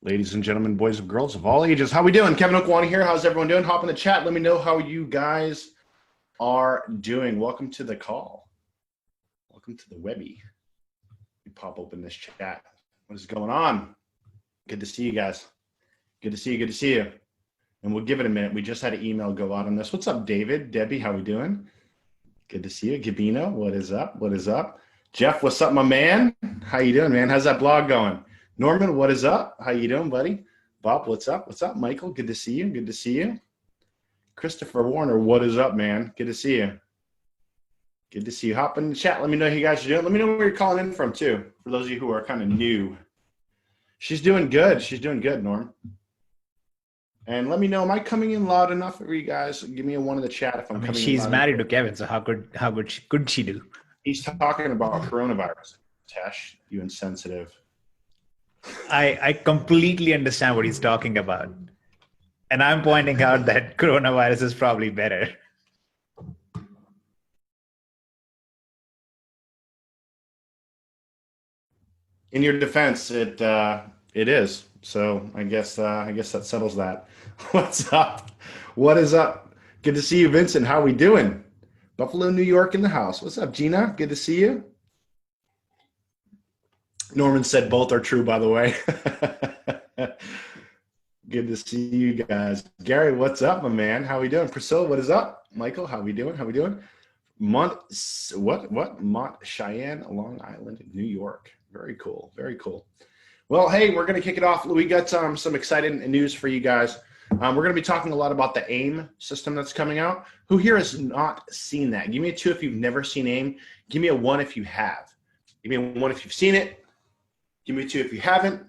Ladies and gentlemen, boys and girls of all ages, how we doing? Kevin Okwani here. How's everyone doing? Hop in the chat. Let me know how you guys are doing. Welcome to the call. Welcome to the Webby. We pop open this chat. What is going on? Good to see you guys. Good to see you. Good to see you. And we'll give it a minute. We just had an email go out on this. What's up, David? Debbie, how we doing? Good to see you. Gabino, what is up? What is up? Jeff, what's up, my man? How you doing, man? How's that blog going? Norman, what is up? How you doing, buddy? Bob, what's up? What's up, Michael? Good to see you. Good to see you. Christopher Warner, what is up, man? Good to see you. Good to see you. Hop in the chat. Let me know how you guys are doing. Let me know where you're calling in from, too, for those of you who are kind of new. She's doing good. She's doing good, Norm. And let me know, am I coming in loud enough for you guys? Give me a one in the chat if I'm coming in She's loud married enough. to Kevin, so how could she do? He's talking about coronavirus. Tesh, you insensitive. I completely understand what he's talking about. And I'm pointing out that coronavirus is probably better. In your defense, it is. So I guess that settles that. What's up? What is up? Good to see you, Vincent. How we doing? Buffalo, New York in the house. What's up, Gina? Good to see you. Norman said both are true, by the way. Good to see you guys. Gary, what's up, my man? How we doing? Priscilla, what is up? Michael, how we doing? How we doing? Mont Cheyenne, Long Island, New York. Very cool. Very cool. Well, hey, we're going to kick it off. We got some exciting news for you guys. We're going to be talking a lot about the AIM system that's coming out. Who here has not seen that? Give me a 2 if you've never seen AIM. Give me a 1 if you have. Give me a 1 if you've seen it. Give me a 2 if you haven't.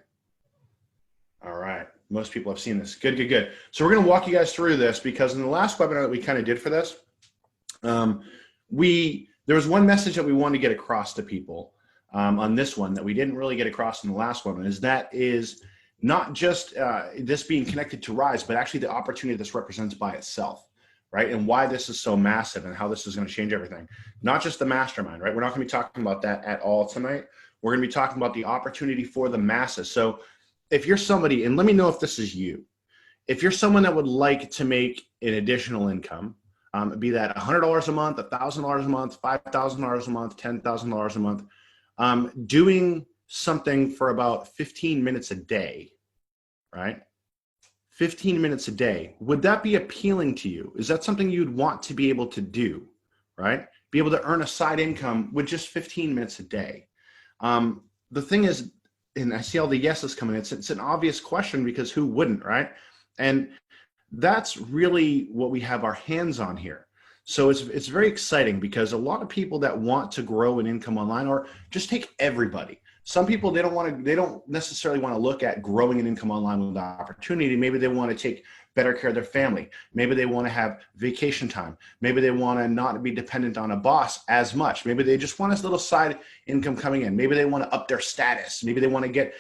All right. Most people have seen this. Good, good, good. So we're going to walk you guys through this because in the last webinar that we kind of did for this, there was one message that we wanted to get across to people on this one that we didn't really get across in the last one, is not just this being connected to Rise, but actually the opportunity this represents by itself, right? And why this is so massive and how this is going to change everything. Not just the mastermind, right? We're not going to be talking about that at all tonight. We're going to be talking about the opportunity for the masses. So if you're somebody, and let me know if this is you, if you're someone that would like to make an additional income, be that $100 a month, $1,000 a month, $5,000 a month, $10,000 a month, doing something for about 15 minutes a day, right? 15 minutes a day. Would that be appealing to you? Is that something you'd want to be able to do, right? Be able to earn a side income with just 15 minutes a day. The thing is, and I see all the yeses coming in, it's an obvious question because who wouldn't, right? And that's really what we have our hands on here. So it's very exciting because a lot of people that want to grow an income online, or just take everybody. Some people, they don't necessarily want to look at growing an income online with the opportunity. Maybe they want to take better care of their family. Maybe they want to have vacation time. Maybe they want to not be dependent on a boss as much. Maybe they just want a little side income coming in. Maybe they want to up their status. Maybe they want to get,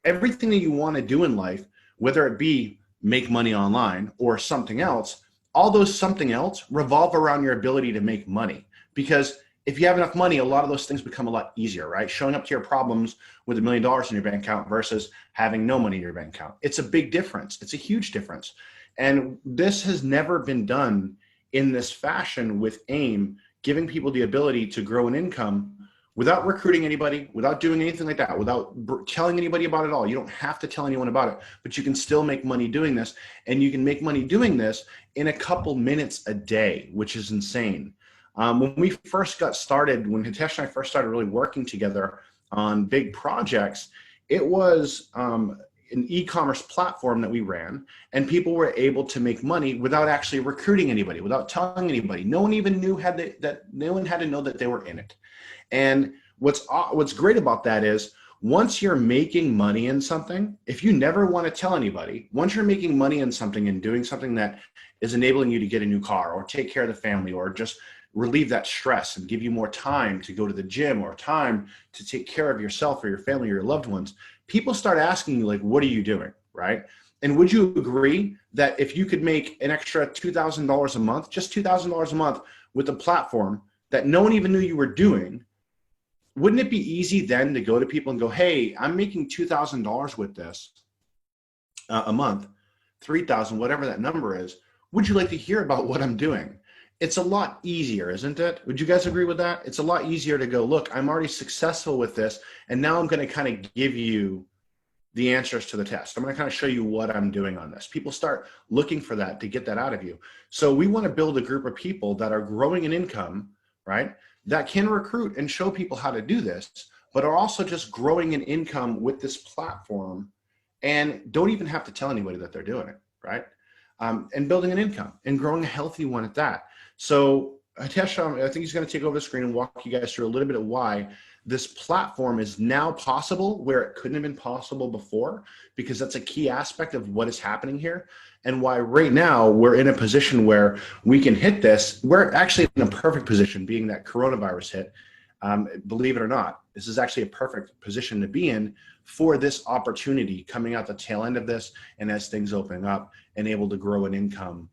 everything that you want to do in life, whether it be make money online or something else, all those something else revolve around your ability to make money. Because if you have enough money, a lot of those things become a lot easier, right? Showing up to your problems with $1 million in your bank account versus having no money in your bank account. It's a big difference. It's a huge difference. And this has never been done in this fashion with AIM, giving people the ability to grow an income without recruiting anybody, without doing anything like that, without telling anybody about it all. You don't have to tell anyone about it, but you can still make money doing this. And you can make money doing this in a couple minutes a day, which is insane. When we first got started, when Hitesh and I first started really working together on big projects, it was an e-commerce platform that we ran, and people were able to make money without actually recruiting anybody, without telling anybody. No one even knew that no one had to know that they were in it. And what's great about that is once you're making money in something, if you never want to tell anybody, once you're making money in something and doing something that is enabling you to get a new car or take care of the family or just relieve that stress and give you more time to go to the gym or time to take care of yourself or your family or your loved ones, people start asking you, like, what are you doing, right? And would you agree that if you could make an extra $2,000 a month, just $2,000 a month with a platform that no one even knew you were doing, wouldn't it be easy then to go to people and go, hey, I'm making $2,000 with this. a month, 3,000, whatever that number is. Would you like to hear about what I'm doing? It's a lot easier, isn't it? Would you guys agree with that? It's a lot easier to go, look, I'm already successful with this, and now I'm going to kind of give you the answers to the test. I'm going to kind of show you what I'm doing on this. People start looking for that to get that out of you. So we want to build a group of people that are growing in income, right? That can recruit and show people how to do this, but are also just growing in income with this platform and don't even have to tell anybody that they're doing it, right? And building an income and growing a healthy one at that. So Hitesh, I think he's going to take over the screen and walk you guys through a little bit of why this platform is now possible where it couldn't have been possible before, because that's a key aspect of what is happening here, and why right now we're in a position where we can hit this. We're actually in a perfect position, being that coronavirus hit. Believe it or not, this is actually a perfect position to be in for this opportunity coming out the tail end of this, and as things open up and able to grow an income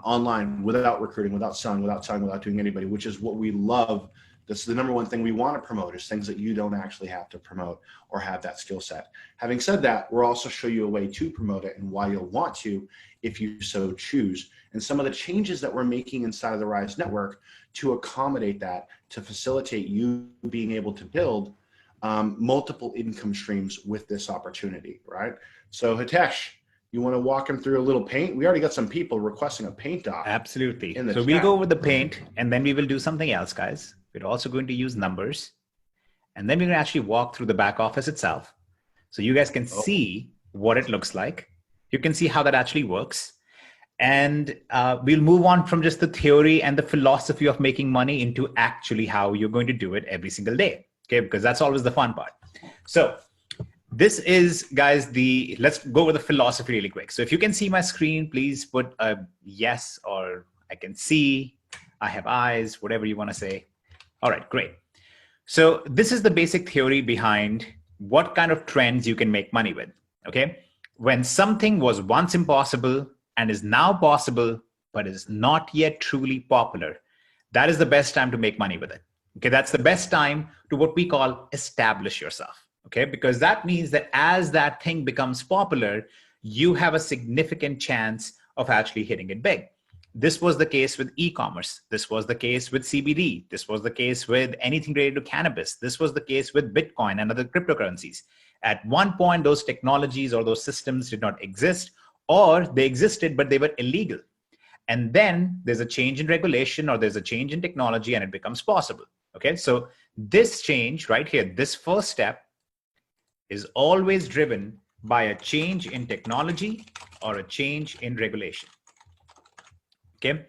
online without recruiting, without selling, without doing anybody, which is what we love. That's the number one thing we want to promote, is things that you don't actually have to promote or have that skill set. Having said that, we'll also show you a way to promote it and why you'll want to if you so choose, and some of the changes that we're making inside of the Rise Network to accommodate that, to facilitate you being able to build multiple income streams with this opportunity, right? So Hitesh, you want to walk them through a little paint? We already got some people requesting a paint doc. Absolutely. In the So chat. we'll go over the paint, and then we will do something else, guys. We're also going to use numbers, and then we're going to actually walk through the back office itself. So you guys can see what it looks like. You can see how that actually works. And we'll move on from just the theory and the philosophy of making money into actually how you're going to do it every single day. Okay, because that's always the fun part. So this is, guys, let's go over the philosophy really quick. So if you can see my screen, please put a yes, or I can see, I have eyes, whatever you want to say. All right, great. So this is the basic theory behind what kind of trends you can make money with, okay? When something was once impossible and is now possible, but is not yet truly popular, that is the best time to make money with it. Okay, that's the best time to what we call establish yourself, okay? Because that means that as that thing becomes popular, you have a significant chance of actually hitting it big. This was the case with e-commerce. This was the case with CBD. This was the case with anything related to cannabis. This was the case with Bitcoin and other cryptocurrencies. At one point, those technologies or those systems did not exist, or they existed, but they were illegal. And then there's a change in regulation, or there's a change in technology, and it becomes possible. Okay, so this change right here, this first step, is always driven by a change in technology or a change in regulation. Okay,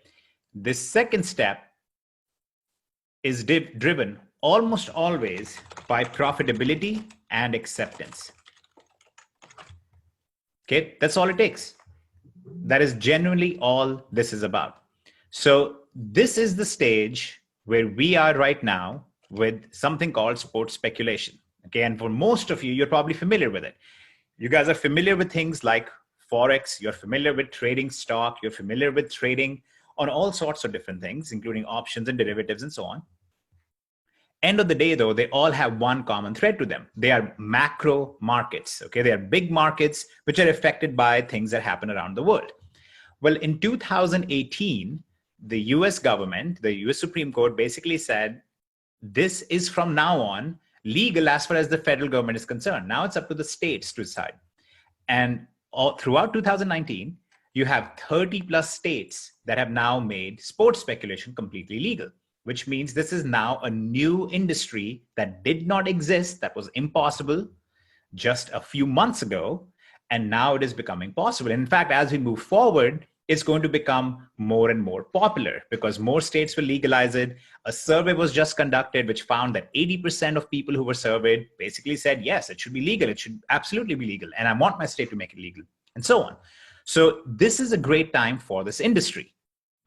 this second step is driven almost always by profitability and acceptance. Okay, that's all it takes. That is genuinely all this is about. So this is the stage where we are right now with something called sports speculation. Okay, and for most of you, you're probably familiar with it. You guys are familiar with things like Forex, you're familiar with trading stock, you're familiar with trading on all sorts of different things, including options and derivatives and so on. End of the day, though, they all have one common thread to them. They are macro markets, okay? They are big markets which are affected by things that happen around the world. Well, in 2018, the US government, the US Supreme Court basically said, this is from now on legal as far as the federal government is concerned. Now it's up to the states to decide. And throughout 2019, you have 30 plus states that have now made sports speculation completely legal, which means this is now a new industry that did not exist, that was impossible just a few months ago, and now it is becoming possible. In fact, as we move forward, it's going to become more and more popular because more states will legalize it. A survey was just conducted which found that 80% of people who were surveyed basically said, yes, it should be legal. It should absolutely be legal. And I want my state to make it legal, and so on. So this is a great time for this industry.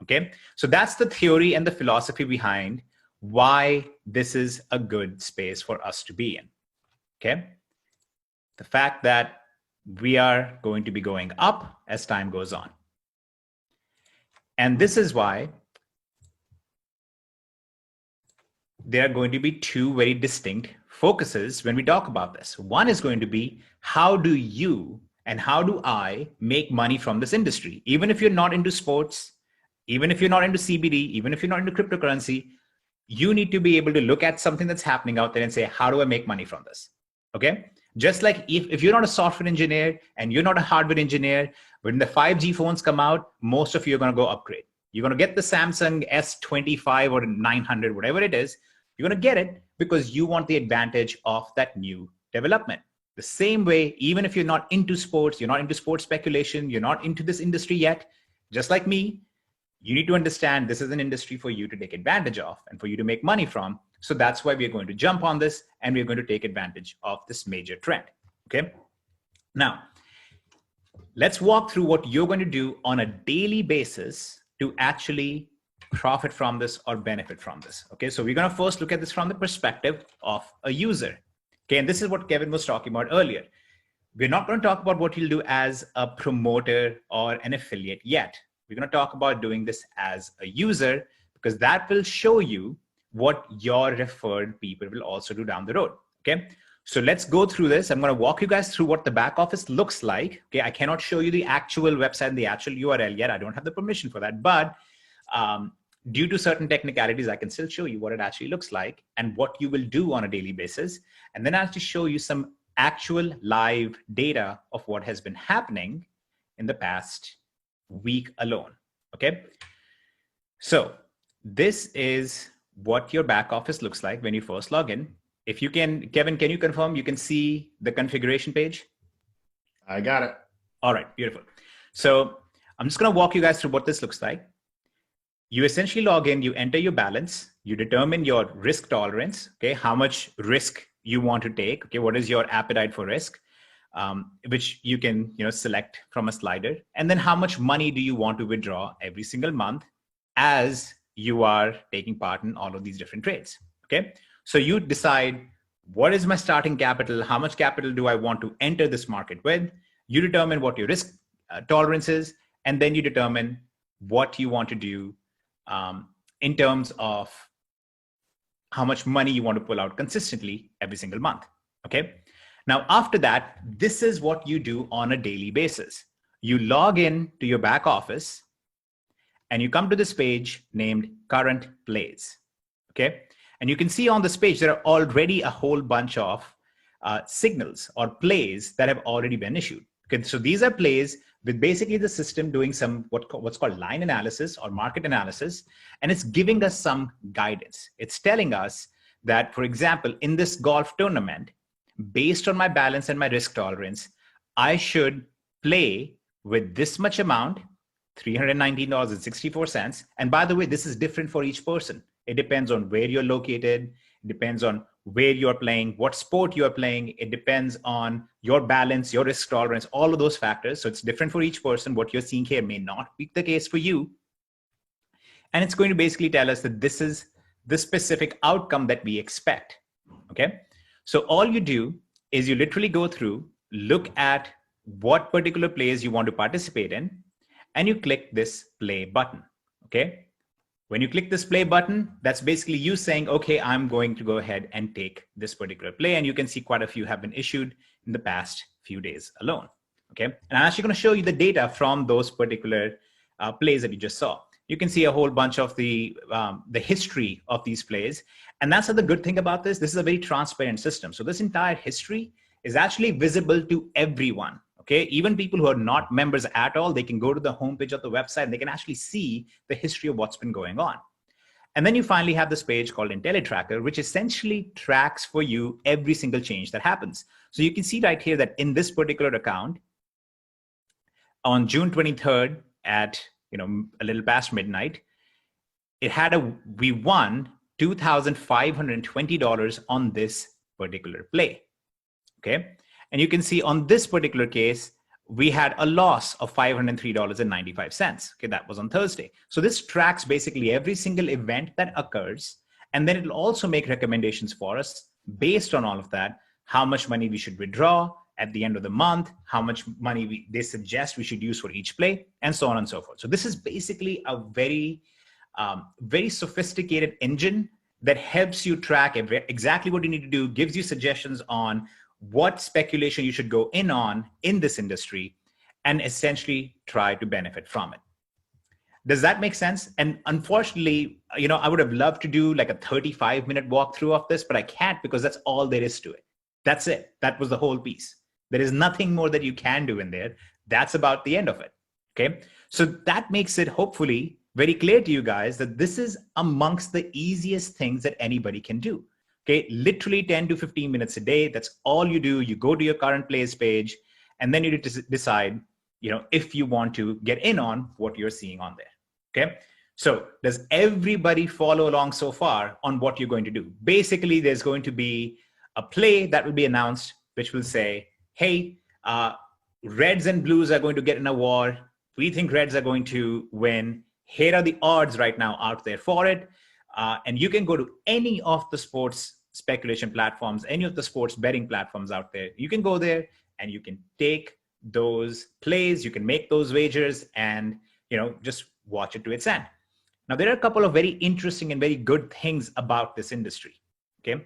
Okay, so that's the theory and the philosophy behind why this is a good space for us to be in. Okay, the fact that we are going to be going up as time goes on. And this is why there are going to be two very distinct focuses when we talk about this. One is going to be, how do you and how do I make money from this industry? Even if you're not into sports, even if you're not into CBD, even if you're not into cryptocurrency, you need to be able to look at something that's happening out there and say, how do I make money from this? Okay. Just like if you're not a software engineer and you're not a hardware engineer, when the 5G phones come out, most of you are going to go upgrade. You're going to get the Samsung S25 or 900, whatever it is. You're going to get it because you want the advantage of that new development. The same way, even if you're not into sports, you're not into sports speculation, you're not into this industry yet, just like me, you need to understand this is an industry for you to take advantage of and for you to make money from. So that's why we're going to jump on this and we're going to take advantage of this major trend. Okay. Now, let's walk through what you're going to do on a daily basis to actually profit from this or benefit from this. Okay. So we're going to first look at this from the perspective of a user. Okay. And this is what Kevin was talking about earlier. We're not going to talk about what you'll do as a promoter or an affiliate yet. We're going to talk about doing this as a user because that will show you what your referred people will also do down the road. Okay. So let's go through this. I'm going to walk you guys through what the back office looks like. Okay. I cannot show you the actual website and the actual URL yet. I don't have the permission for that, but due to certain technicalities, I can still show you what it actually looks like and what you will do on a daily basis. And then I'll actually show you some actual live data of what has been happening in the past week alone. Okay. So this is what your back office looks like when you first log in. If you can, Kevin, can you confirm you can see the configuration page? I got it. All right, beautiful. So I'm just going to walk you guys through what this looks like. You essentially log in, you enter your balance, you determine your risk tolerance, okay, how much risk you want to take, okay, what is your appetite for risk, which you can select from a slider, and then how much money do you want to withdraw every single month as you are taking part in all of these different trades. Okay, so you decide what is my starting capital, how much capital do I want to enter this market with, you determine what your risk tolerance is, and then you determine what you want to do in terms of how much money you want to pull out consistently every single month. Okay. Now, after that, this is what you do on a daily basis. You log in to your back office and you come to this page named Current Plays. Okay. And you can see on this page, there are already a whole bunch of signals or plays that have already been issued. Okay. So these are plays with basically the system doing some what's called line analysis or market analysis, and it's giving us some guidance. It's telling us that, for example, in this golf tournament, based on my balance and my risk tolerance, I should play with this much amount, $319.64. And by the way, this is different for each person. It depends on where you're located. It depends on where you're playing, what sport you're playing. It depends on your balance, your risk tolerance, all of those factors. So it's different for each person. What you're seeing here may not be the case for you. And it's going to basically tell us that this is the specific outcome that we expect. Okay. So all you do is you literally go through, look at what particular plays you want to participate in, and you click this play button. Okay. When you click this play button, that's basically you saying, okay, I'm going to go ahead and take this particular play. And you can see quite a few have been issued in the past few days alone. Okay. And I'm actually going to show you the data from those particular plays that you just saw. You can see a whole bunch of the history of these plays. And that's the good thing about this. This is a very transparent system. So this entire history is actually visible to everyone. Okay, even people who are not members at all, they can go to the homepage of the website and they can actually see the history of what's been going on. And then you finally have this page called IntelliTracker, which essentially tracks for you every single change that happens. So you can see right here that in this particular account, on June 23rd at a little past midnight, we won $2,520 on this particular play. Okay. And you can see on this particular case, we had a loss of $503.95. Okay, that was on Thursday. So this tracks basically every single event that occurs. And then it'll also make recommendations for us based on all of that, how much money we should withdraw at the end of the month, how much money they suggest we should use for each play, and so on and so forth. So this is basically a very, very sophisticated engine that helps you track exactly what you need to do, gives you suggestions on what speculation you should go in on in this industry, and essentially try to benefit from it. Does that make sense? And unfortunately, I would have loved to do like a 35-minute walkthrough of this, but I can't because that's all there is to it. That's it. That was the whole piece. There is nothing more that you can do in there. That's about the end of it. Okay. So that makes it hopefully very clear to you guys that this is amongst the easiest things that anybody can do. Okay. Literally 10 to 15 minutes a day. That's all you do. You go to your current plays page, and then you need to decide, if you want to get in on what you're seeing on there. Okay. So does everybody follow along so far on what you're going to do? Basically, there's going to be a play that will be announced, which will say, hey, Reds and Blues are going to get in a war. We think Reds are going to win. Here are the odds right now out there for it. And you can go to any of the sports speculation platforms, any of the sports betting platforms out there. You can go there and you can take those plays, you can make those wagers, and just watch it to its end. Now, there are a couple of very interesting and very good things about this industry. Okay.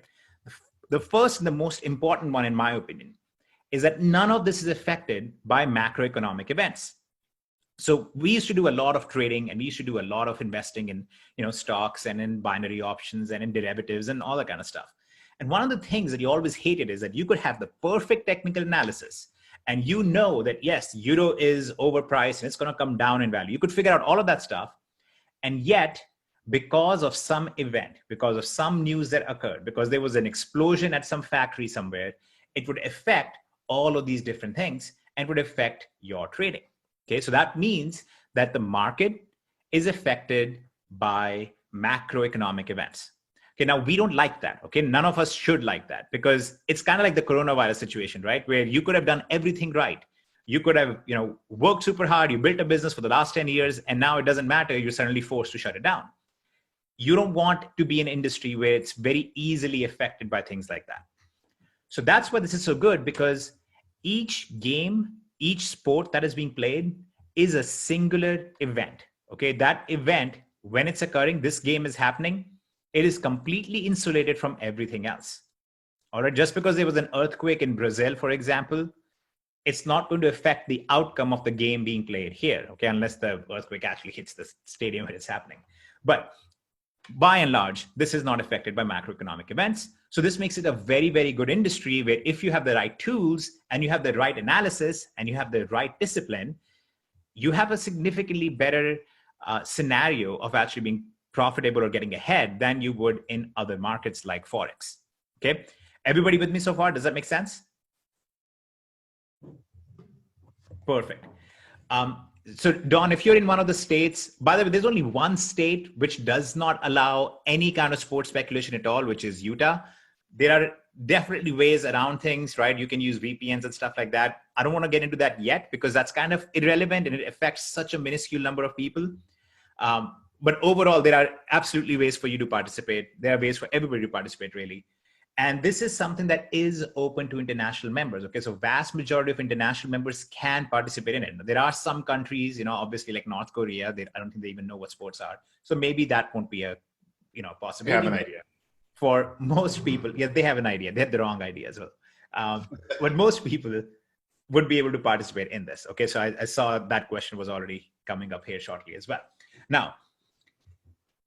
The first and the most important one, in my opinion, is that none of this is affected by macroeconomic events. So we used to do a lot of trading, and we used to do a lot of investing in, stocks and in binary options and in derivatives and all that kind of stuff. And one of the things that you always hated is that you could have the perfect technical analysis, and that, yes, euro is overpriced and it's going to come down in value. You could figure out all of that stuff. And yet, because of some event, because of some news that occurred, because there was an explosion at some factory somewhere, it would affect all of these different things and would affect your trading. Okay, so that means that the market is affected by macroeconomic events. Okay, now we don't like that. Okay, none of us should like that, because it's kind of like the coronavirus situation, right? Where you could have done everything right. You could have, worked super hard. You built a business for the last 10 years, and now it doesn't matter. You're suddenly forced to shut it down. You don't want to be in an industry where it's very easily affected by things like that. So that's why this is so good, because each game, each sport that is being played is a singular event. Okay, that event, when it's occurring, this game is happening, it is completely insulated from everything else. All right, just because there was an earthquake in Brazil, for example, it's not going to affect the outcome of the game being played here, okay, unless the earthquake actually hits the stadium where it's happening. But by and large, this is not affected by macroeconomic events. So this makes it a very, very good industry where if you have the right tools and you have the right analysis and you have the right discipline, you have a significantly better scenario of actually being profitable or getting ahead than you would in other markets like Forex. Okay. Everybody with me so far? Does that make sense? Perfect. So Don, if you're in one of the states, by the way, there's only one state which does not allow any kind of sports speculation at all, which is Utah. There are definitely ways around things, right? You can use VPNs and stuff like that. I don't want to get into that yet because that's kind of irrelevant and it affects such a minuscule number of people. But overall, there are absolutely ways for you to participate. There are ways for everybody to participate, really. And this is something that is open to international members. Okay, so vast majority of international members can participate in it. There are some countries, obviously like North Korea, I don't think they even know what sports are. So maybe that won't be a, possibility. Have an idea. For most people, yes, they have an idea. They have the wrong idea as well. But most people would be able to participate in this. Okay, so I saw that question was already coming up here shortly as well. Now,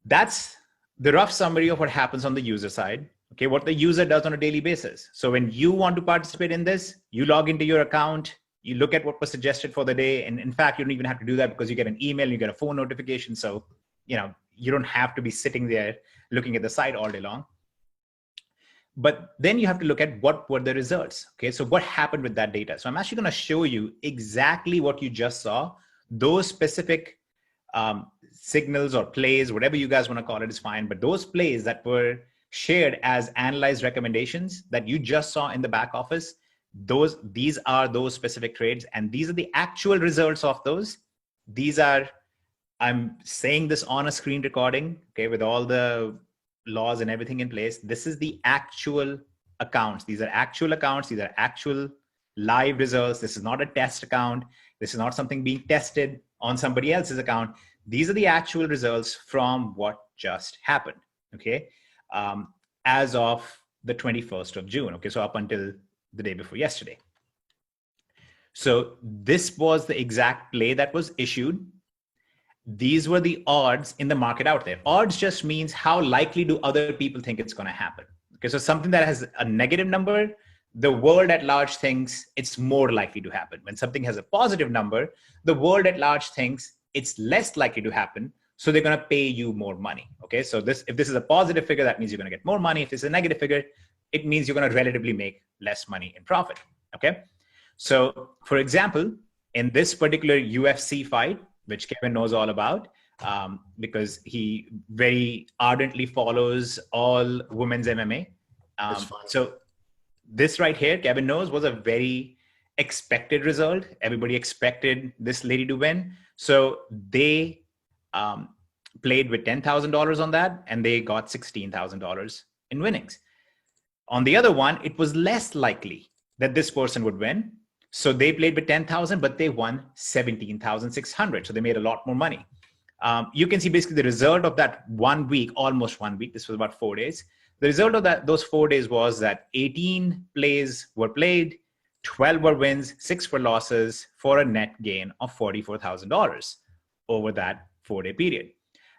that's the rough summary of what happens on the user side. Okay, what the user does on a daily basis. So when you want to participate in this, you log into your account, you look at what was suggested for the day. And in fact, you don't even have to do that because you get an email, you get a phone notification. So, you don't have to be sitting there looking at the site all day long. But then you have to look at what were the results. Okay, so what happened with that data? So I'm actually going to show you exactly what you just saw. Those specific signals or plays, whatever you guys want to call it is fine. But those plays that were shared as analyzed recommendations that you just saw in the back office, these are those specific trades, and these are the actual results of those. These are, I'm saying this on a screen recording, okay, with all the laws and everything in place. This is the actual accounts. These are actual accounts. These are actual live results. This is not a test account. This is not something being tested on somebody else's account. These are the actual results from what just happened, okay? As of the 21st of June. Okay, so up until the day before yesterday. So this was the exact play that was issued. These were the odds in the market out there. Odds just means how likely do other people think it's going to happen. Okay, so something that has a negative number, the world at large thinks it's more likely to happen. When something has a positive number, the world at large thinks it's less likely to happen. So they're going to pay you more money. Okay, so if this is a positive figure, that means you're going to get more money. If it's a negative figure, it means you're going to relatively make less money in profit. Okay, so for example, in this particular UFC fight, which Kevin knows all about, because he very ardently follows all women's MMA. So this right here, Kevin knows, was a very expected result. Everybody expected this lady to win. So they played with $10,000 on that, and they got $16,000 in winnings. On the other one, it was less likely that this person would win. So they played with 10,000, but they won 17,600. So they made a lot more money. You can see basically the result of that 1 week, almost 1 week. This was about 4 days. The result of those 4 days was that 18 plays were played, 12 were wins, 6 were losses, for a net gain of $44,000 over that 4-day period.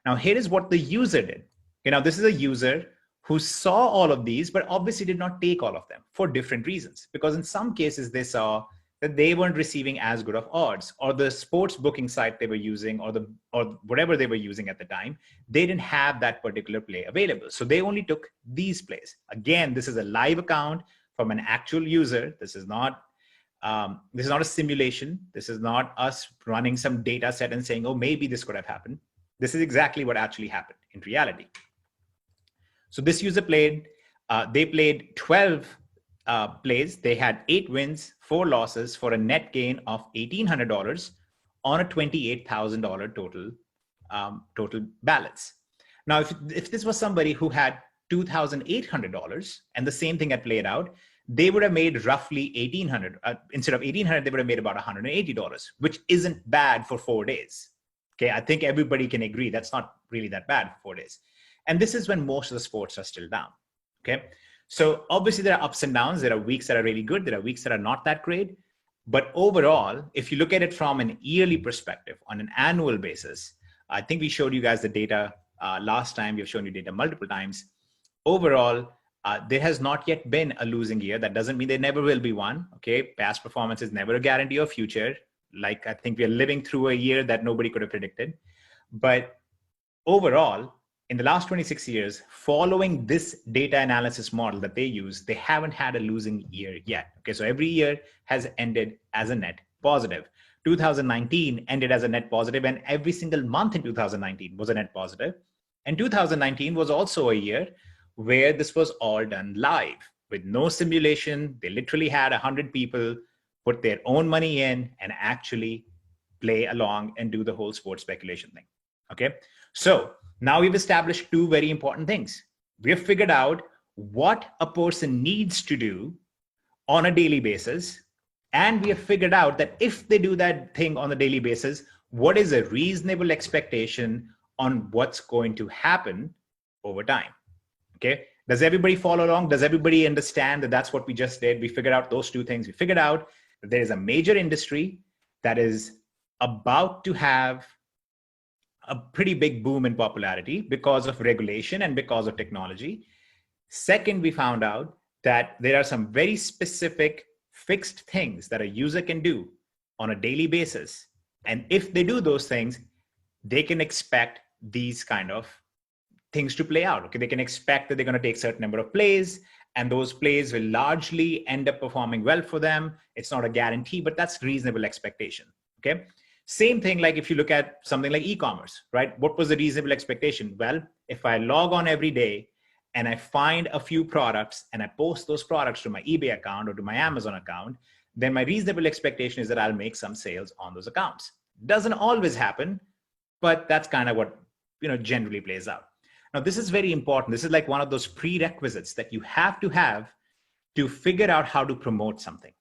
Now, here is what the user did. Okay, now this is a user who saw all of these, but obviously did not take all of them for different reasons. Because in some cases, they saw that they weren't receiving as good of odds, or the sports booking site they were using, or whatever they were using at the time, they didn't have that particular play available. So they only took these plays. Again, this is a live account from an actual user. This is not a simulation. This is not us running some data set and saying, oh, maybe this could have happened. This is exactly what actually happened in reality. So this user played, they played 12 plays. They had 8 wins, 4 losses, for a net gain of $1,800 on a $28,000 total balance. Now, if this was somebody who had $2,800 and the same thing had played out, they would have made roughly $1,800. Instead of $1,800, they would have made about $180, which isn't bad for 4 days. Okay, I think everybody can agree that's not really that bad for 4 days. And this is when most of the sports are still down. Okay. So obviously there are ups and downs. There are weeks that are really good. There are weeks that are not that great. But overall, if you look at it from an yearly perspective, on an annual basis, I think we showed you guys the data last time. We've shown you data multiple times. Overall, there has not yet been a losing year. That doesn't mean there never will be one. Okay, past performance is never a guarantee of future. Like, I think we are living through a year that nobody could have predicted. But overall, in the last 26 years, following this data analysis model that they use, they haven't had a losing year yet. Okay, so every year has ended as a net positive. 2019 ended as a net positive, and every single month in 2019 was a net positive. And 2019 was also a year where this was all done live with no simulation. They literally had 100 people put their own money in and actually play along and do the whole sports speculation thing. Okay, so now we've established 2 very important things. We have figured out what a person needs to do on a daily basis. And we have figured out that if they do that thing on a daily basis, what is a reasonable expectation on what's going to happen over time. Okay. Does everybody follow along? Does everybody understand that that's what we just did? We figured out those 2 things. We figured out that there is a major industry that is about to have a pretty big boom in popularity because of regulation and because of technology. Second, we found out that there are some very specific fixed things that a user can do on a daily basis. And if they do those things, they can expect these kind of things to play out. Okay, they can expect that they're going to take a certain number of plays, and those plays will largely end up performing well for them. It's not a guarantee, but that's reasonable expectation. Okay. Same thing, like if you look at something like e-commerce, right? What was the reasonable expectation? Well, if I log on every day and I find a few products and I post those products to my eBay account or to my Amazon account, then my reasonable expectation is that I'll make some sales on those accounts. Doesn't always happen, but that's kind of what, generally plays out. Now, this is very important. This is like one of those prerequisites that you have to figure out how to promote something,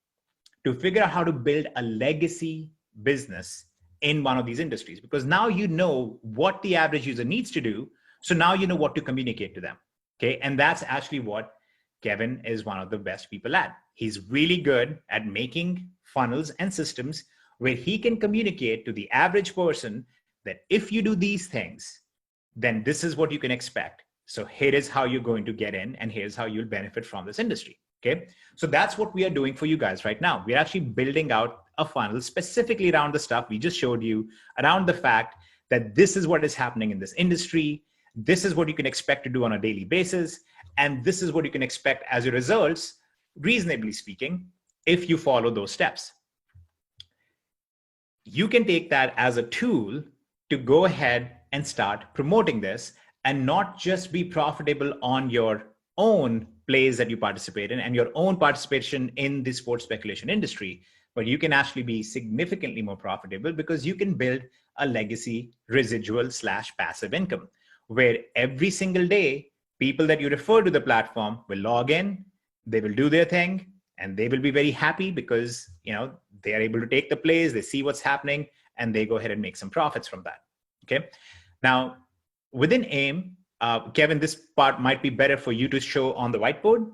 to figure out how to build a legacy business in one of these industries, because now you know what the average user needs to do. So now you know what to communicate to them. Okay. And that's actually what Kevin is one of the best people at. He's really good at making funnels and systems where he can communicate to the average person that if you do these things, then this is what you can expect. So here is how you're going to get in, and here's how you'll benefit from this industry. Okay. So that's what we are doing for you guys right now. We're actually building out a funnel specifically around the stuff we just showed you, around the fact that this is what is happening in this industry. This is what you can expect to do on a daily basis. And this is what you can expect as your results, reasonably speaking, if you follow those steps. You can take that as a tool to go ahead and start promoting this, and not just be profitable on your own plays that you participate in and your own participation in the sports speculation industry, but you can actually be significantly more profitable because you can build a legacy residual / passive income, where every single day, people that you refer to the platform will log in, they will do their thing, and they will be very happy because, you know, they are able to take the plays, they see what's happening, and they go ahead and make some profits from that. Okay. Now, within AIM, Kevin, this part might be better for you to show on the whiteboard.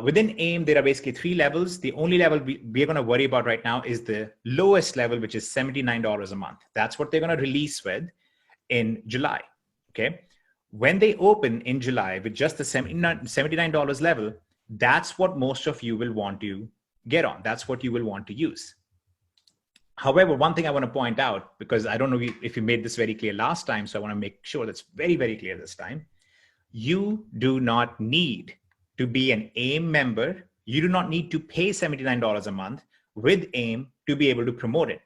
Within AIM, there are basically 3 levels. The only level we're going to worry about right now is the lowest level, which is $79 a month. That's what they're going to release with in July. Okay. When they open in July with just the $79 level, that's what most of you will want to get on. That's what you will want to use. However, one thing I want to point out, because I don't know if you made this very clear last time, so I want to make sure that's very, very clear this time. You do not need to be an AIM member. You do not need to pay $79 a month with AIM to be able to promote it.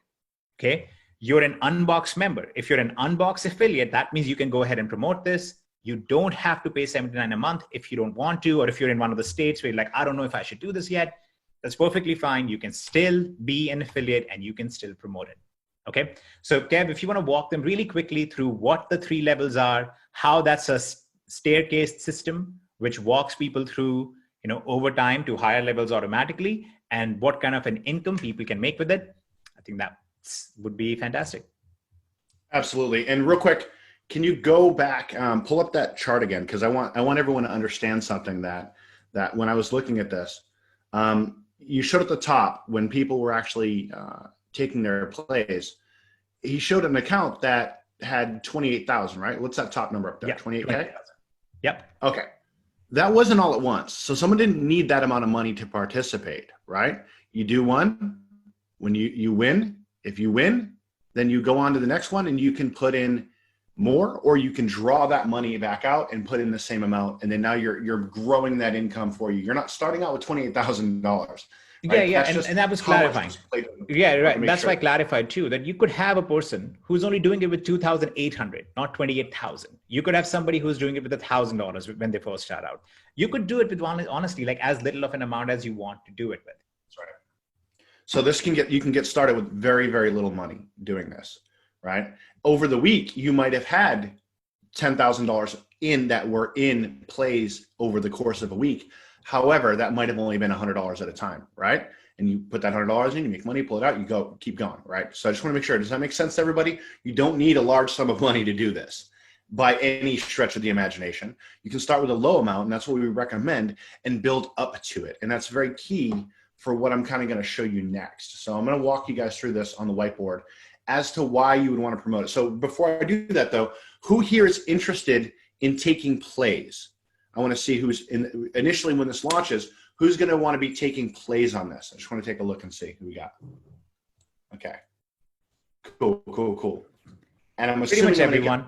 Okay. You're an Unbox member. If you're an Unbox affiliate, that means you can go ahead and promote this. You don't have to pay $79 a month if you don't want to, or if you're in one of the states where you're like, I don't know if I should do this yet. That's perfectly fine. You can still be an affiliate and you can still promote it. Okay. So Kev, if you want to walk them really quickly through what the 3 levels are, how that's a staircase system, which walks people through, you know, over time to higher levels automatically, and what kind of an income people can make with it, I think that would be fantastic. Absolutely. And real quick, can you go back, pull up that chart again? Because I want everyone to understand something that when I was looking at this, you showed at the top when people were actually taking their plays, he showed an account that had 28,000, right? What's that top number up there? Yep, 28K? Yep. Okay. That wasn't all at once. So someone didn't need that amount of money to participate, right? You do one, when you win, if you win, then you go on to the next one and you can put in more, or you can draw that money back out and put in the same amount. And then now you're growing that income for you. You're not starting out with $28,000. Right? Yeah. And that was clarifying. Yeah, right. That's why I clarified too, that you could have a person who's only doing it with 2,800, not 28,000. You could have somebody who's doing it with $1,000 when they first start out. You could do it with, honestly, like as little of an amount as you want to do it with. That's right. So you can get started with very, very little money doing this, right? Over the week, you might have had $10,000 in that were in plays over the course of a week. However, that might have only been $100 at a time, right? And you put that $100 in, you make money, pull it out, you go, keep going, right? So I just want to make sure, does that make sense to everybody? You don't need a large sum of money to do this by any stretch of the imagination. You can start with a low amount, and that's what we recommend, and build up to it. And that's very key for what I'm kind of going to show you next. So I'm going to walk you guys through this on the whiteboard as to why you would want to promote it. So before I do that though, who here is interested in taking plays? I want to see who's initially when this launches, who's going to want to be taking plays on this. I just want to take a look and see who we got. Okay. Cool. And I'm assuming pretty much everyone.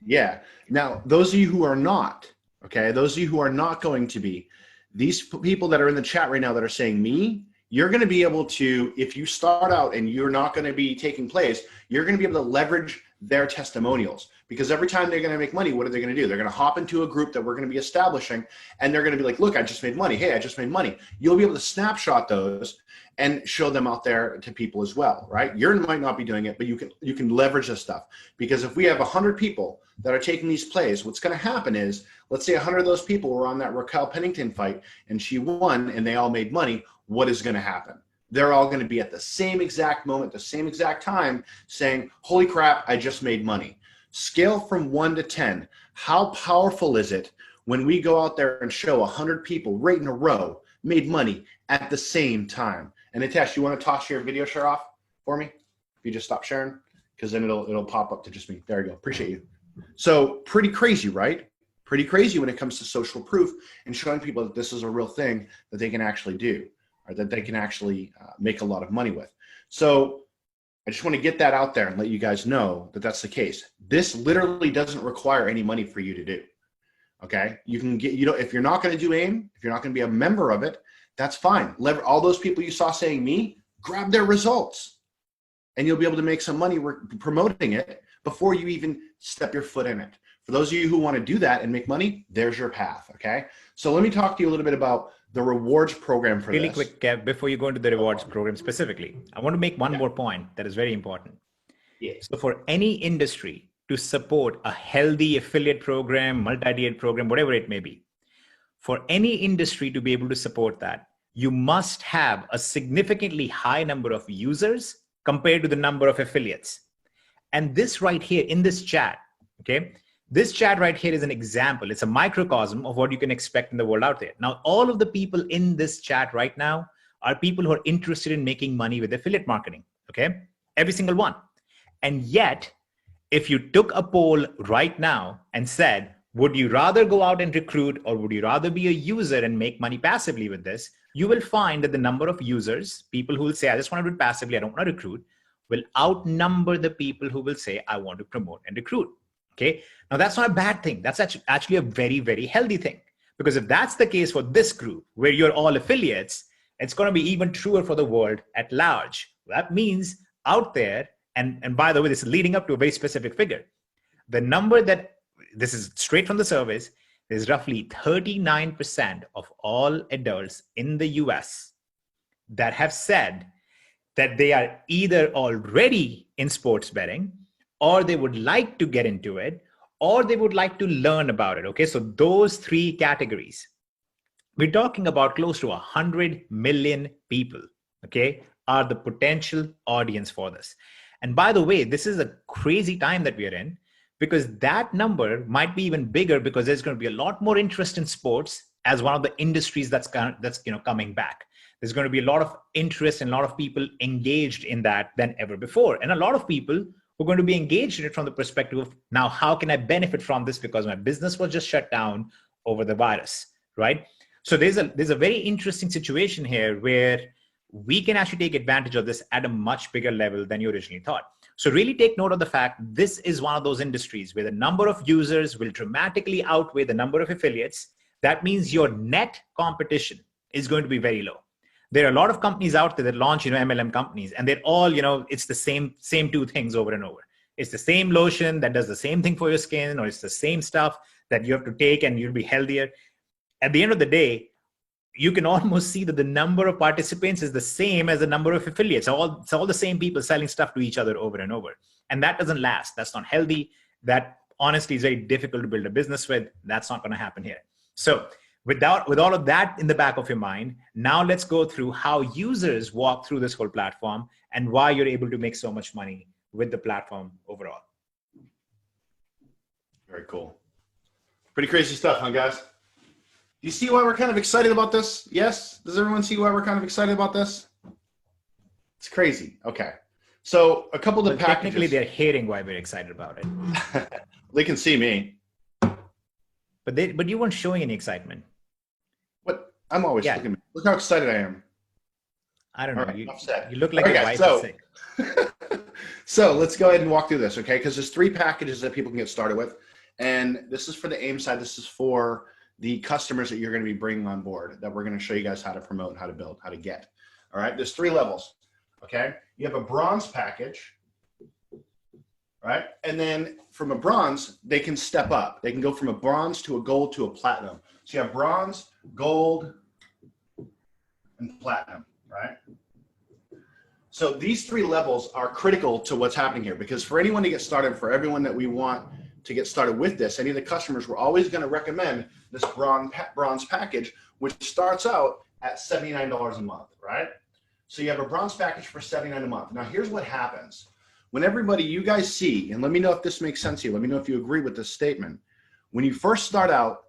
Yeah. Now, those of you who are not, okay, those of you who are not going to be, these people that are in the chat right now that are saying me, you're going to be able to, if you start out and you're not going to be taking plays, you're going to be able to leverage their testimonials, because every time they're going to make money, what are they going to do? They're going to hop into a group that we're going to be establishing, and they're going to be like, look, I just made money. Hey, I just made money. You'll be able to snapshot those and show them out there to people as well, right? You might not be doing it, but you can leverage this stuff, because if we have 100 people that are taking these plays, what's going to happen is, let's say 100 of those people were on that Raquel Pennington fight and she won and they all made money. What is going to happen? They're all going to be at the same exact moment, the same exact time saying, holy crap, I just made money. Scale from 1 to 10. How powerful is it when we go out there and show 100 people right in a row made money at the same time. And Nitesh, you want to toss your video share off for me? If you just stop sharing, because then it'll pop up to just me. There you go. Appreciate you. So pretty crazy, right? Pretty crazy when it comes to social proof and showing people that this is a real thing that they can actually do, or that they can actually make a lot of money with. So I just want to get that out there and let you guys know that that's the case. This literally doesn't require any money for you to do. Okay, you can get, if you're not going to do AIM, if you're not going to be a member of it, that's fine. All those people you saw saying me, grab their results, and you'll be able to make some money promoting it before you even step your foot in it. For those of you who want to do that and make money, there's your path. Okay, so let me talk to you a little bit about the rewards program for really this. quick, Kev, before you go into the rewards program specifically, I want to make one more point that is very important. So for any industry to support a healthy affiliate program, multi-DAT program, whatever it may be, for any industry to be able to support that, you must have a significantly high number of users compared to the number of affiliates. And this right here in this chat, okay, this chat right here is an example. It's a microcosm of what you can expect in the world out there. Now, all of the people in this chat right now are people who are interested in making money with affiliate marketing, okay? Every single one. And yet, if you took a poll right now and said, would you rather go out and recruit, or would you rather be a user and make money passively with this? You will find that the number of users, people who will say, I just want to do it passively, I don't want to recruit, will outnumber the people who will say, I want to promote and recruit. Okay. Now that's not a bad thing. That's actually a very, very healthy thing, because if that's the case for this group where you're all affiliates, it's going to be even truer for the world at large. That means out there, and by the way, this is leading up to a very specific figure. The number that, this is straight from the surveys, is roughly 39% of all adults in the US that have said that they are either already in sports betting, or they would like to get into it, or they would like to learn about it. Okay, so those three categories, we're talking about close to 100 million people, okay, are the potential audience for this. And by the way, this is a crazy time that we are in, because that number might be even bigger, because there's going to be a lot more interest in sports as one of the industries that's coming back. There's going to be a lot of interest and a lot of people engaged in that than ever before. And a lot of people who are going to be engaged in it from the perspective of, now, how can I benefit from this because my business was just shut down over the virus, right? So there's a very interesting situation here where we can actually take advantage of this at a much bigger level than you originally thought. So really take note of the fact this is one of those industries where the number of users will dramatically outweigh the number of affiliates. That means your net competition is going to be very low. There are a lot of companies out there that launch, MLM companies, and they're all, it's the same two things over and over. It's the same lotion that does the same thing for your skin, or it's the same stuff that you have to take and you'll be healthier. At the end of the day, you can almost see that the number of participants is the same as the number of affiliates. It's all the same people selling stuff to each other over and over. And that doesn't last. That's not healthy. That honestly is very difficult to build a business with. That's not going to happen here. So with all of that in the back of your mind, now let's go through how users walk through this whole platform and why you're able to make so much money with the platform overall. Very cool. Pretty crazy stuff, huh, guys? Do you see why we're kind of excited about this? Yes? Does everyone see why we're kind of excited about this? It's crazy. Okay. So a couple of the packages. Technically, they're hating why we're excited about it. They can see me. But you weren't showing any excitement. What? I'm always looking. Look how excited I am. I don't know. Right, you look like your wife is sick. So let's go ahead and walk through this, okay? Because there's 3 packages that people can get started with. And this is for the AIM side. This is for the customers that you're going to be bringing on board, that we're going to show you guys how to promote, how to build, how to get. All right, there's 3 levels, okay? You have a bronze package, right? And then from a bronze, they can step up. They can go from a bronze to a gold to a platinum. So you have bronze, gold, and platinum, right? So these 3 levels are critical to what's happening here, because for anyone to get started, for everyone that we want to get started with this, any of the customers, we're always going to recommend this bronze package, which starts out at $79 a month, right? So you have a bronze package for $79 a month. Now here's what happens. When everybody, you guys see, and let me know if this makes sense to you, let me know if you agree with this statement. When you first start out,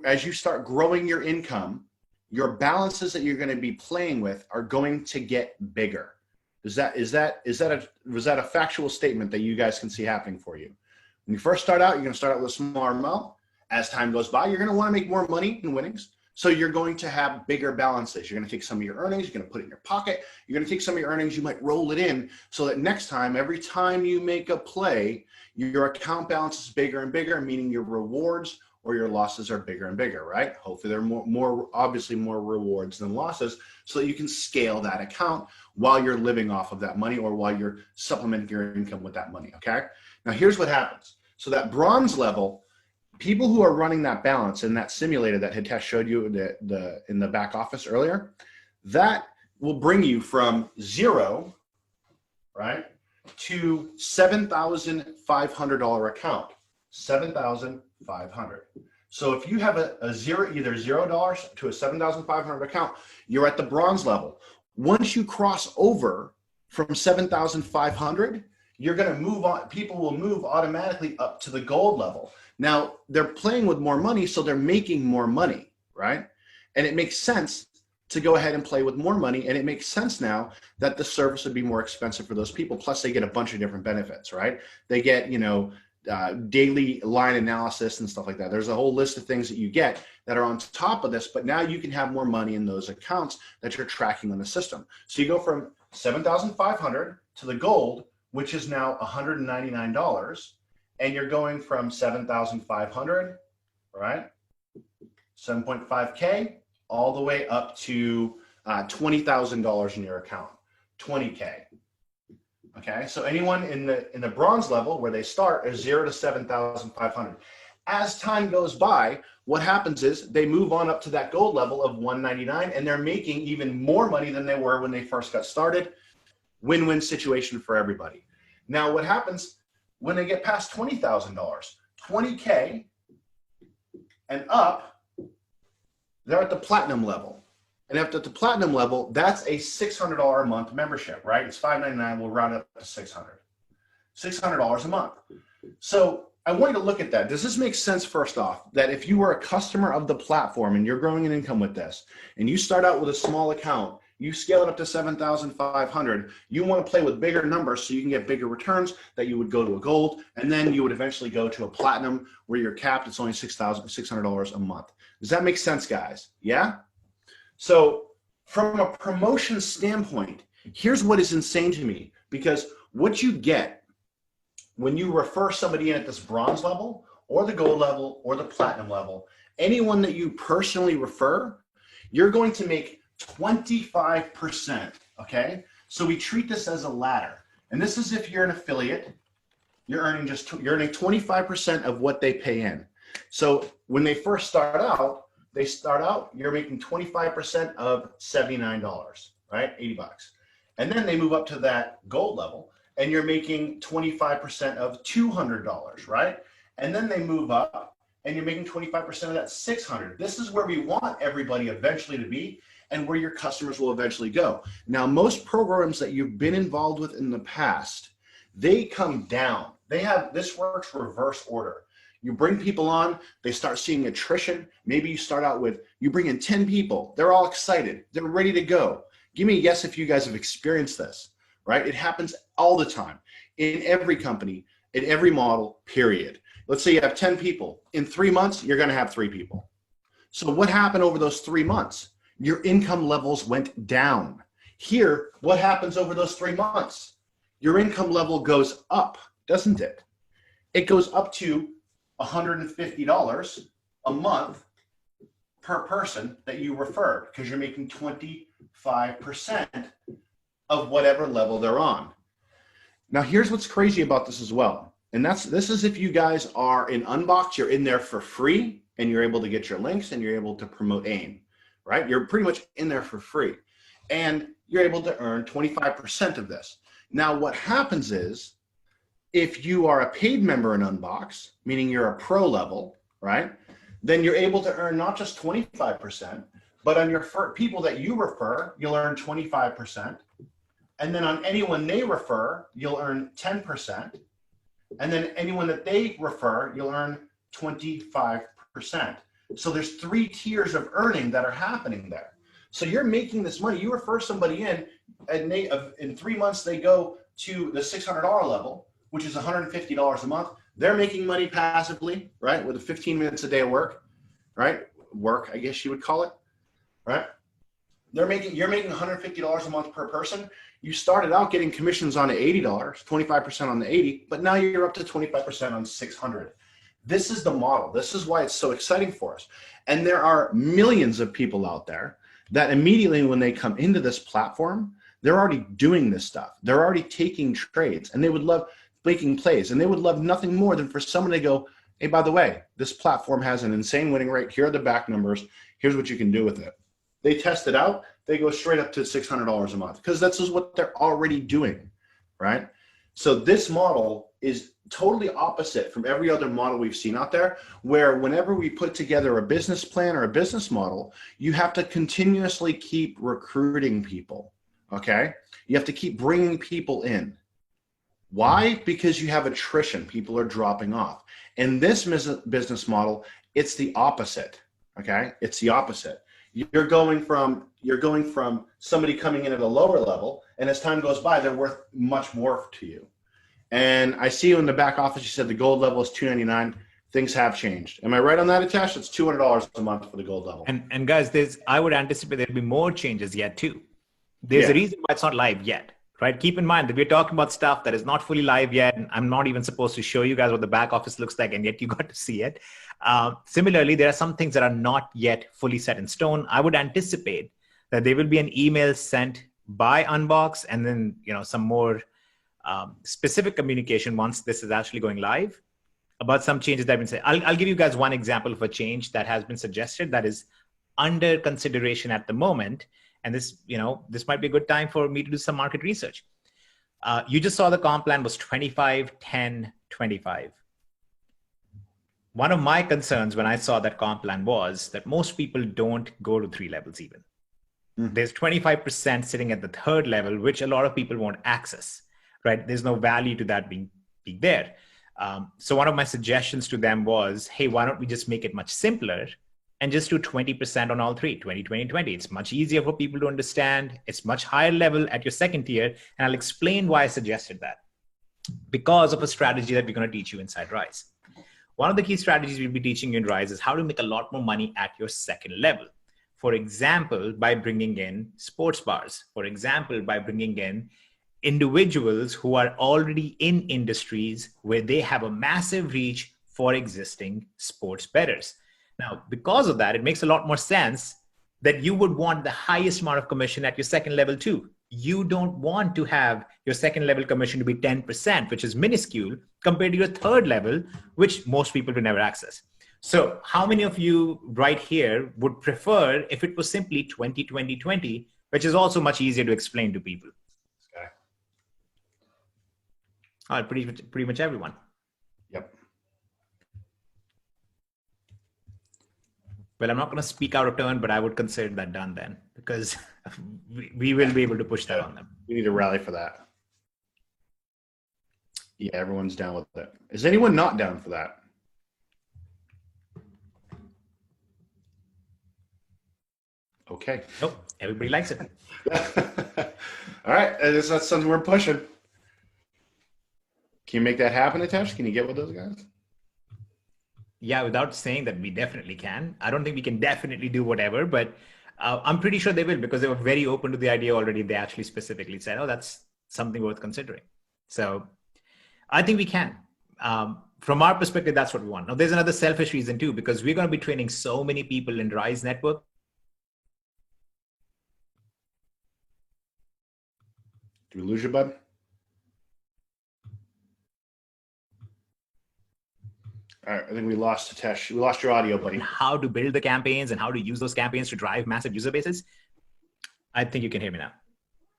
as you start growing your income, your balances that you're going to be playing with are going to get bigger. Was that a factual statement that you guys can see happening for you? When you first start out, you're going to start out with a smaller amount. As time goes by, you're going to want to make more money in winnings. So you're going to have bigger balances. You're going to take some of your earnings, you're going to put it in your pocket. You're going to take some of your earnings, you might roll it in so that next time, every time you make a play, your account balance is bigger and bigger, meaning your rewards or your losses are bigger and bigger, right? Hopefully there are obviously more rewards than losses, so that you can scale that account while you're living off of that money or while you're supplementing your income with that money, okay? Now here's what happens. So that bronze level, people who are running that balance in that simulator that Hitesh showed you in the back office earlier, that will bring you from 0, right, to $7,500 account, $7,500. So if you have a zero, either $0 to a $7,500 account, you're at the bronze level. Once you cross over from 7,500, you're going to move on. People will move automatically up to the gold level. Now they're playing with more money, so they're making more money, right? And it makes sense to go ahead and play with more money. And it makes sense now that the service would be more expensive for those people. Plus they get a bunch of different benefits, right? They get, daily line analysis and stuff like that. There's a whole list of things that you get that are on top of this, but now you can have more money in those accounts that you're tracking on the system. So you go from 7,500 to the gold, which is now $199, and you're going from 7,500, right? 7.5K all the way up to $20,000 in your account, 20K. Okay, so anyone in the bronze level where they start is 0 to 7,500. As time goes by, what happens is they move on up to that gold level of 199, and they're making even more money than they were when they first got started. Win-win situation for everybody. Now, what happens when they get past $20,000, 20K and up, they're at the platinum level. And after the platinum level, that's a $600 a month membership, right? It's $599. We'll round it up to $600. $600 a month. So I want you to look at that. Does this make sense, first off, that if you were a customer of the platform and you're growing an income with this, and you start out with a small account, you scale it up to 7,500, you want to play with bigger numbers so you can get bigger returns, that you would go to a gold, and then you would eventually go to a platinum where you're capped. It's only $600 a month. Does that make sense, guys? Yeah? So from a promotion standpoint, here's what is insane to me, because what you get when you refer somebody in at this bronze level or the gold level or the platinum level, anyone that you personally refer, you're going to make 25%, okay? So we treat this as a ladder. And this is if you're an affiliate, you're earning 25% of what they pay in. So when they first start out, you're making 25% of $79, right? 80 bucks. And then they move up to that gold level and you're making 25% of $200, right? And then they move up and you're making 25% of that $600. This is where we want everybody eventually to be and where your customers will eventually go. Now, most programs that you've been involved with in the past, they come down. This works reverse order. You bring people on, they start seeing attrition. Maybe you start out with, you bring in 10 people, they're all excited, they're ready to go. Give me a yes if you guys have experienced this, right? It happens all the time in every company, in every model, period. Let's say you have 10 people. In 3 months, you're gonna have 3 people. So what happened over those 3 months? Your income levels went down. Here, what happens over those 3 months? Your income level goes up, doesn't it? It goes up to $150 a month per person that you refer, because you're making 25% of whatever level they're on. Now, here's what's crazy about this as well. And this is if you guys are in Unbox, you're in there for free and you're able to get your links and you're able to promote AIM, right? You're pretty much in there for free and you're able to earn 25% of this. Now, what happens is, if you are a paid member in Unbox, meaning you're a pro level, right, then you're able to earn not just 25%, but on your people that you refer, you'll earn 25%. And then on anyone they refer, you'll earn 10%. And then anyone that they refer, you'll earn 25%. So there's 3 tiers of earning that are happening there. So you're making this money. You refer somebody in, and in 3 months they go to the $600 level, which is $150 a month. They're making money passively, right? With 15 minutes a day of work, right? Work, I guess you would call it, right? You're making $150 a month per person. You started out getting commissions on the $80, 25% on the 80, but now you're up to 25% on 600. This is the model. This is why it's so exciting for us. And there are millions of people out there that immediately when they come into this platform, they're already doing this stuff. They're already taking trades, and they would love making plays, and they would love nothing more than for someone to go, hey, by the way, this platform has an insane winning rate. Here are the back numbers. Here's what you can do with it. They test it out. They go straight up to $600 a month because that's just what they're already doing, right? So this model is totally opposite from every other model we've seen out there, where whenever we put together a business plan or a business model, you have to continuously keep recruiting people, okay? You have to keep bringing people in. Why? Because you have attrition. People are dropping off. In this business model, it's the opposite, okay? It's the opposite. You're going from somebody coming in at a lower level, and as time goes by, they're worth much more to you. And I see you in the back office, you said the gold level is $299. Things have changed. Am I right on that, Atash? It's $200 a month for the gold level. And guys, I would anticipate there'll be more changes yet too. There's a reason why it's not live yet, right? Keep in mind that we're talking about stuff that is not fully live yet. And I'm not even supposed to show you guys what the back office looks like, and yet you got to see it. Similarly, there are some things that are not yet fully set in stone. I would anticipate that there will be an email sent by Unbox, and then some more specific communication once this is actually going live about some changes that have been said. I'll give you guys one example of a change that has been suggested that is under consideration at the moment. And this might be a good time for me to do some market research. You just saw the comp plan was 25, 10, 25. One of my concerns when I saw that comp plan was that most people don't go to 3 levels even. There's 25% sitting at the 3rd level, which a lot of people won't access, right? There's no value to that being there. So one of my suggestions to them was, hey, why don't we just make it much simpler and just do 20% on all 3, 20, 20, 20. It's much easier for people to understand. It's much higher level at your 2nd tier. And I'll explain why I suggested that. Because of a strategy that we're going to teach you inside Rise. One of the key strategies we'll be teaching you in Rise is how to make a lot more money at your 2nd level. For example, by bringing in sports bars. For example, by bringing in individuals who are already in industries where they have a massive reach for existing sports bettors. Now, because of that, it makes a lot more sense that you would want the highest amount of commission at your 2nd level too. You don't want to have your 2nd level commission to be 10%, which is minuscule compared to your 3rd level, which most people will never access. So how many of you right here would prefer if it was simply 20, 20, 20, which is also much easier to explain to people? Okay. Pretty much everyone. Yep. Well, I'm not going to speak out of turn, but I would consider that done then, because we will be able to push that on them. We need to rally for that. Yeah, everyone's down with it. Is anyone not down for that? Okay. Nope. Everybody likes it. All right. That's something we're pushing. Can you make that happen, Atash? Can you get with those guys? Yeah, without saying that we definitely can. I don't think we can definitely do whatever, but I'm pretty sure they will, because they were very open to the idea already. They actually specifically said, oh, that's something worth considering. So I think we can. From our perspective, that's what we want. Now, there's another selfish reason too, because we're going to be training so many people in RiseNetwork. Do we lose you, bud? All right, I think we lost Hitesh. We lost your audio, buddy. How to build the campaigns and how to use those campaigns to drive massive user bases. I think you can hear me now.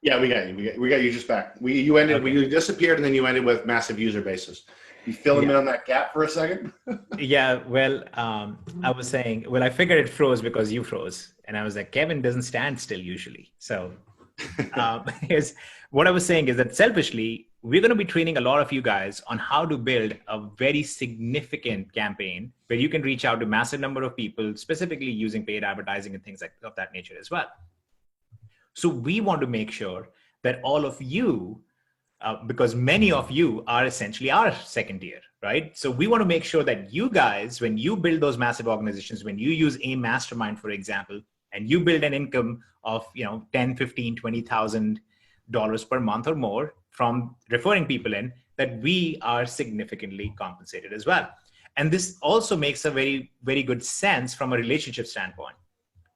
Yeah, we got you. We got you just back. You disappeared, and then you ended with massive user bases. You fill in on that gap for a second? Yeah, well, I was saying, I figured it froze because you froze. And I was like, Kevin doesn't stand still usually. So here's what I was saying is that selfishly, we're going to be training a lot of you guys on how to build a very significant campaign where you can reach out to a massive number of people, specifically using paid advertising and things of that nature as well. So we want to make sure that all of you, because many of you are essentially our second tier, right? So we want to make sure that you guys, when you build those massive organizations, when you use AIM Mastermind, for example, and you build an income of, you know, 10, 15, $20,000 per month or more from referring people in, that we are significantly compensated as well. And this also makes a very, very good sense from a relationship standpoint,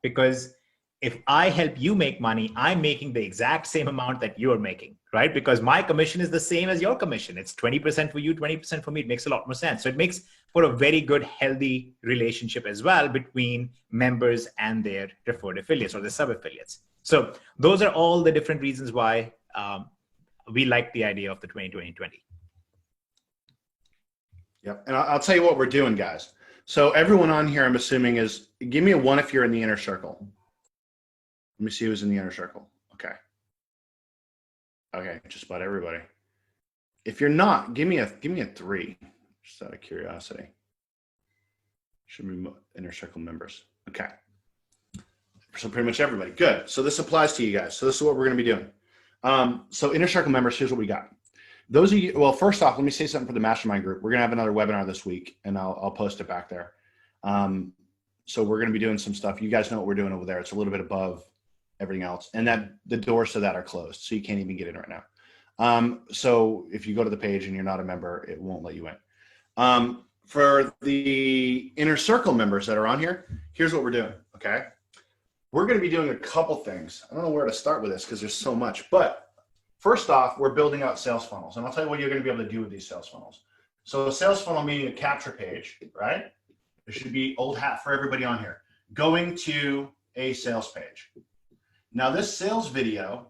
because if I help you make money, I'm making the exact same amount that you're making, right? Because my commission is the same as your commission. It's 20% for you, 20% for me. It makes a lot more sense. So it makes for a very good, healthy relationship as well between members and their referred affiliates or the sub-affiliates. So those are all the different reasons why we like the idea of the 20-20-20. Yep. And I'll tell you what we're doing, guys. So everyone on here, I'm assuming, is, give me a 1 if you're in the inner circle. Let me see who's in the inner circle. Okay. Okay, just about everybody. If you're not, give me a 3, just out of curiosity. Should be inner circle members. Okay. So pretty much everybody. Good. So this applies to you guys. So this is what we're going to be doing. So inner circle members, here's what we got. Those of you, well, first off, let me say something for the mastermind group. We're going to have another webinar this week, and I'll post it back there. So we're going to be doing some stuff. You guys know what we're doing over there. It's a little bit above everything else, and that the doors to that are closed, so you can't even get in right now. So if you go to the page and you're not a member, it won't let you in. For the inner circle members that are on here, here's what we're doing. Okay, we're going to be doing a couple things. I don't know where to start with this because there's so much, but first off, we're building out sales funnels, and I'll tell you what you're going to be able to do with these sales funnels. So a sales funnel meaning a capture page, right? There should be old hat for everybody on here. Going to a sales page. Now this sales video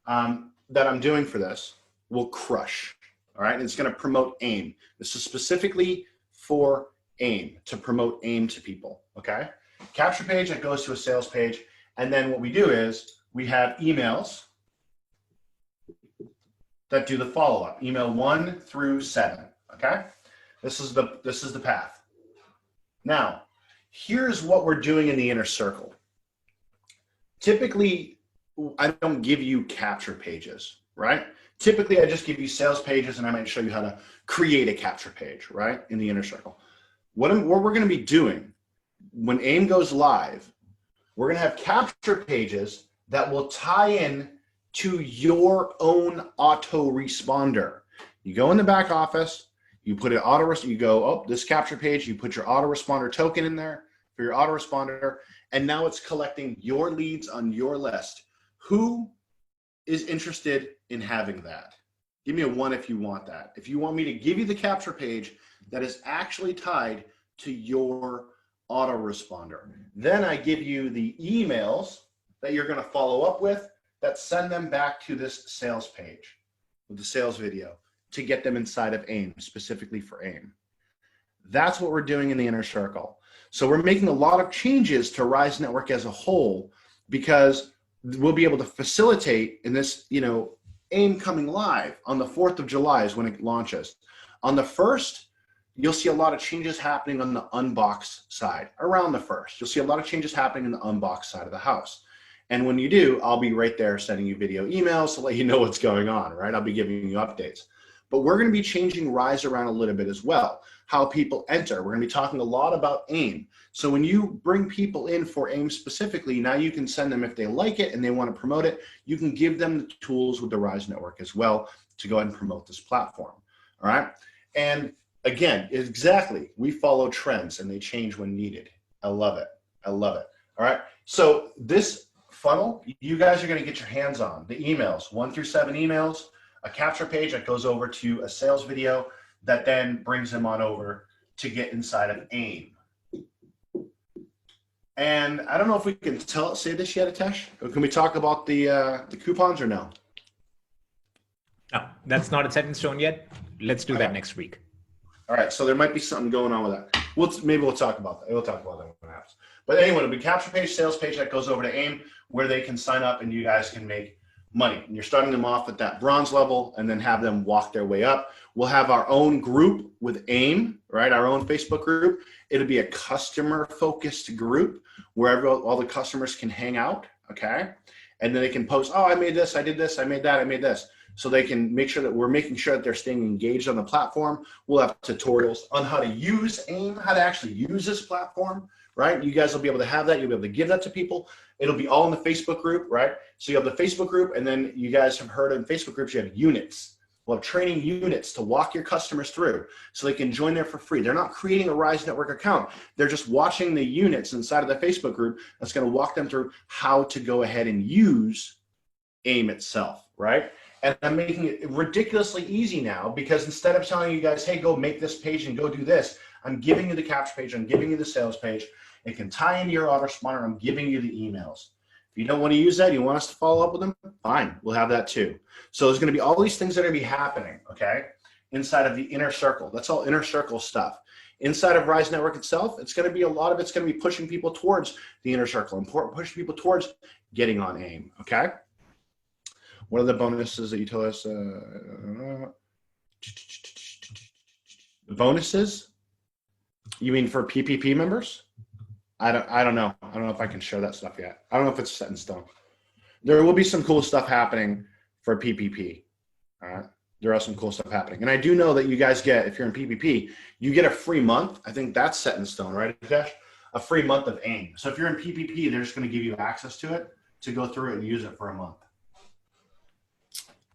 that I'm doing for this will crush, all right? It's gonna promote AIM. This is specifically for AIM, to promote AIM to people, okay? Capture page that goes to a sales page, and then what we do is we have emails that do the follow-up, email 1 through 7, okay? This is the path. Now, here's what we're doing in the inner circle. Typically, I don't give you capture pages, right? Typically, I just give you sales pages, and I might show you how to create a capture page, right, in the inner circle. What we're going to be doing when AIM goes live, we're going to have capture pages that will tie in to your own autoresponder. You go in the back office, you put an you go, oh, this capture page, you put your autoresponder token in there for your autoresponder, and now it's collecting your leads on your list. Who is interested in having that? Give me a 1 if you want that. If you want me to give you the capture page that is actually tied to your autoresponder. Then I give you the emails that you're going to follow up with that send them back to this sales page with the sales video to get them inside of AIM, specifically for AIM. That's what we're doing in the inner circle. So we're making a lot of changes to Rise Network as a whole, because we'll be able to facilitate in this, you know, AIM coming live on the 4th of July is when it launches. On the 1st, you'll see a lot of changes happening on the unbox side. Around the 1st, you'll see a lot of changes happening in the unbox side of the house. And when you do, I'll be right there sending you video emails to let you know what's going on, right? I'll be giving you updates. But we're going to be changing Rise around a little bit as well, how people enter. We're going to be talking a lot about AIM. So when you bring people in for AIM specifically, now you can send them, if they like it and they want to promote it, you can give them the tools with the Rise Network as well to go ahead and promote this platform, all right? And again, exactly, we follow trends and they change when needed. I love it. I love it. All right, so this funnel, you guys are going to get your hands on the emails, 1 through 7 emails, a capture page that goes over to a sales video that then brings them on over to get inside of AIM. And I don't know if we can say this yet, Atesh. Or can we talk about the coupons or no? No, that's not set in stone yet. Let's do that next week. All right, so there might be something going on with that. Maybe we'll talk about that. We'll talk about that when it happens. But anyway, it'll be capture page, sales page that goes over to AIM, where they can sign up and you guys can make money. And you're starting them off at that bronze level and then have them walk their way up. We'll have our own group with AIM, right? Our own Facebook group. It'll be a customer-focused group where all the customers can hang out, okay? And then they can post, oh, I made this, I did this, I made that, I made this. So they can make sure that we're making sure that they're staying engaged on the platform. We'll have tutorials on how to use AIM, how to actually use this platform, right? You guys will be able to have that. You'll be able to give that to people. It'll be all in the Facebook group, right? So you have the Facebook group, and then you guys have heard in Facebook groups, you have units. We'll have training units to walk your customers through so they can join there for free. They're not creating a Rise Network account. They're just watching the units inside of the Facebook group that's going to walk them through how to go ahead and use AIM itself, right? And I'm making it ridiculously easy now because instead of telling you guys, hey, go make this page and go do this, I'm giving you the capture page, I'm giving you the sales page. It can tie into your autoresponder. I'm giving you the emails. If you don't want to use that, you want us to follow up with them, fine, we'll have that too. So there's going to be all these things that are going to be happening, okay, inside of the inner circle. That's all inner circle stuff. Inside of Rise Network itself, it's going to be a lot of it's going to be pushing people towards the inner circle and pushing people towards getting on AIM, okay? What are the bonuses that you tell us? The bonuses? You mean for PPP members? I don't know. I don't know if I can share that stuff yet. I don't know if it's set in stone. There will be some cool stuff happening for PPP. All right. There are some cool stuff happening. And I do know that you guys get, if you're in PPP, you get a free month. I think that's set in stone, right, Hitesh? A free month of AIM. So if you're in PPP, they're just going to give you access to it to go through it and use it for a month.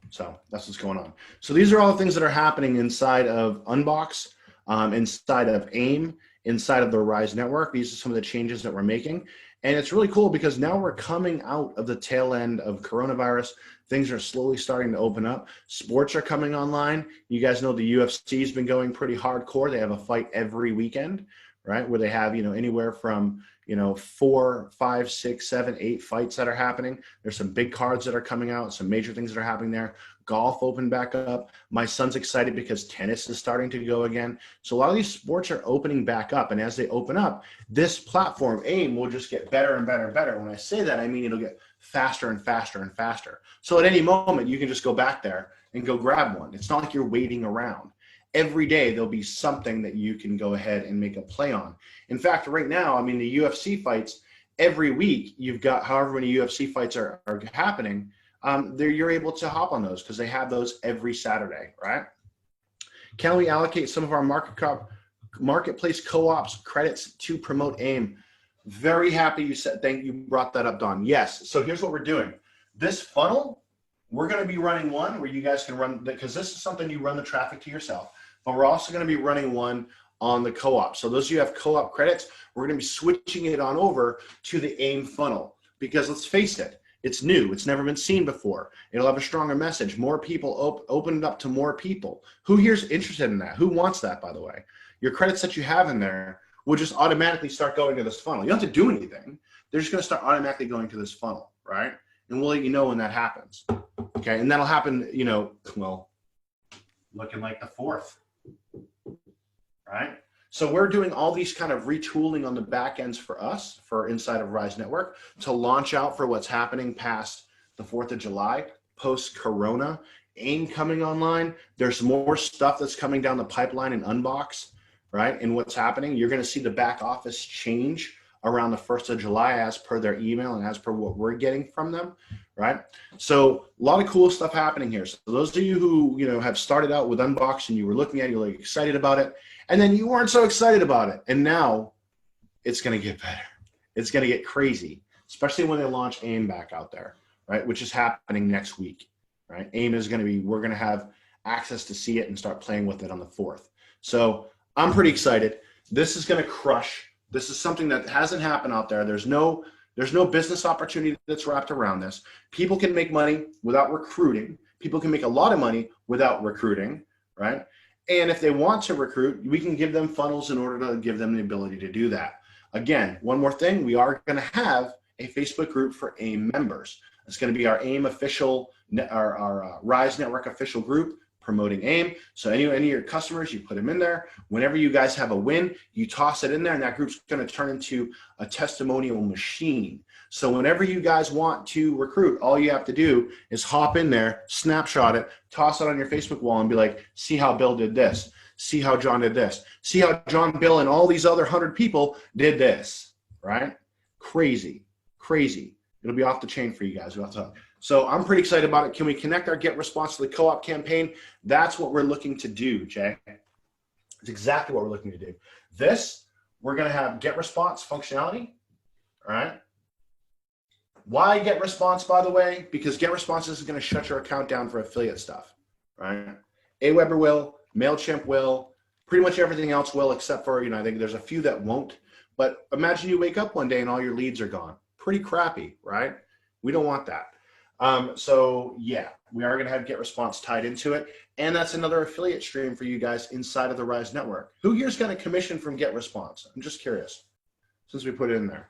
So that's what's going on. So these are all the things that are happening inside of Unbox, inside of AIM, inside of the Rise Network. These are some of the changes that we're making. And it's really cool because now we're coming out of the tail end of coronavirus. Things are slowly starting to open up. Sports are coming online. You guys know the UFC has been going pretty hardcore. They have a fight every weekend, right? Where they have, anywhere from, 4, 5, 6, 7, 8 fights that are happening. There's some big cards that are coming out, some major things that are happening there. Golf opened back up. My son's excited because tennis is starting to go again. So a lot of these sports are opening back up. And as they open up, this platform, AIM, will just get better and better and better. When I say that, I mean it'll get faster and faster and faster. So at any moment, you can just go back there and go grab one. It's not like you're waiting around. Every day, there'll be something that you can go ahead and make a play on. In fact, right now, the UFC fights, every week, you've got however many UFC fights are happening, you're able to hop on those because they have those every Saturday, right? Can we allocate some of our marketplace co-ops credits to promote AIM? Very happy you brought that up, Don. Yes, so here's what we're doing. This funnel, we're going to be running one where you guys can run, because this is something you run the traffic to yourself, but we're also going to be running one on the co-op. So those of you who have co-op credits, we're going to be switching it on over to the AIM funnel because let's face it, it's new. It's never been seen before. It'll have a stronger message. More people open it up to more people. Who here's interested in that? Who wants that, by the way? Your credits that you have in there will just automatically start going to this funnel. You don't have to do anything. They're just going to start automatically going to this funnel, right? And we'll let you know when that happens. Okay, and that'll happen, well, looking like the 4th, right? So we're doing all these kind of retooling on the back ends for us, for inside of Rise Network, to launch out for what's happening past the 4th of July, post-corona, AIM coming online. There's more stuff that's coming down the pipeline in Unbox, right? And what's happening, you're going to see the back office change around the 1st of July as per their email and as per what we're getting from them, right? So a lot of cool stuff happening here. So those of you who, have started out with Unbox and you were looking at it, you're like excited about it, and then you weren't so excited about it. And now it's going to get better. It's going to get crazy, especially when they launch AIM back out there, right? Which is happening next week, right? AIM is going to be, we're going to have access to see it and start playing with it on the 4th. So I'm pretty excited. This is going to crush. This is something that hasn't happened out there. There's no business opportunity that's wrapped around this. People can make money without recruiting. People can make a lot of money without recruiting, right? And if they want to recruit, we can give them funnels in order to give them the ability to do that. Again, one more thing, we are going to have a Facebook group for AIM members. It's going to be our AIM official, our Rise Network official group promoting AIM. So any of your customers, you put them in there. Whenever you guys have a win, you toss it in there, and that group's going to turn into a testimonial machine. So whenever you guys want to recruit, all you have to do is hop in there, snapshot it, toss it on your Facebook wall and be like, see how Bill did this. See how John did this. See how John, Bill, and all these other 100 people did this, right? Crazy, crazy. It'll be off the chain for you guys. So I'm pretty excited about it. Can we connect our Get Response to the co-op campaign? That's what we're looking to do, Jay. It's exactly what we're looking to do. This, we're going to have Get Response functionality, all right? Why Get Response, by the way? Because Get Response is going to shut your account down for affiliate stuff, right? Aweber will, MailChimp will, pretty much everything else will, except for, I think there's a few that won't. But imagine you wake up one day and all your leads are gone. Pretty crappy, right? We don't want that. So yeah, we are going to have Get Response tied into it. And that's another affiliate stream for you guys inside of the Rise Network. Who here's got a commission from Get Response? I'm just curious, since we put it in there.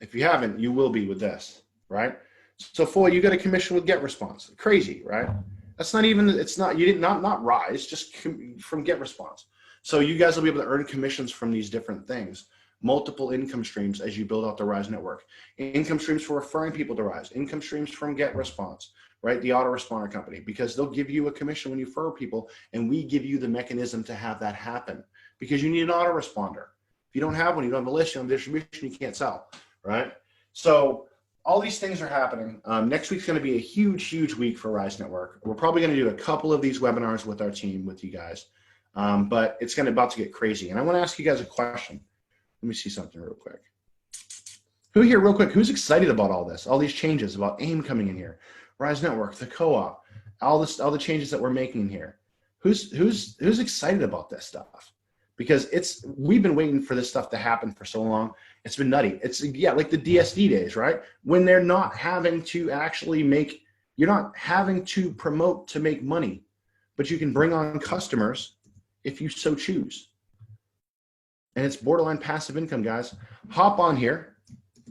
If you haven't, you will be with this, right? So Foy, you got a commission with Get Response. Crazy, right? That's not even, it's not, you didn't, not Rise, just from Get Response. So you guys will be able to earn commissions from these different things. Multiple income streams as you build out the Rise Network. Income streams for referring people to Rise. Income streams from Get Response, right? The autoresponder company, because they'll give you a commission when you refer people, and we give you the mechanism to have that happen, because you need an autoresponder. If you don't have one, you don't have a list, you don't have distribution, you can't sell, right? So all these things are happening. Next week's going to be a huge, huge week for Rise Network. We're probably going to do a couple of these webinars with our team, with you guys, but it's about to get crazy. And I want to ask you guys a question. Let me see something real quick. Who here, real quick, who's excited about all this, all these changes, about AIM coming in here, Rise Network, the co-op, all the changes that we're making here? Who's excited about this stuff? Because we've been waiting for this stuff to happen for so long. It's been nutty. It's, yeah, like the DSD days, right? When they're not having to actually you're not having to promote to make money, but you can bring on customers if you so choose. And it's borderline passive income, guys. Hop on here.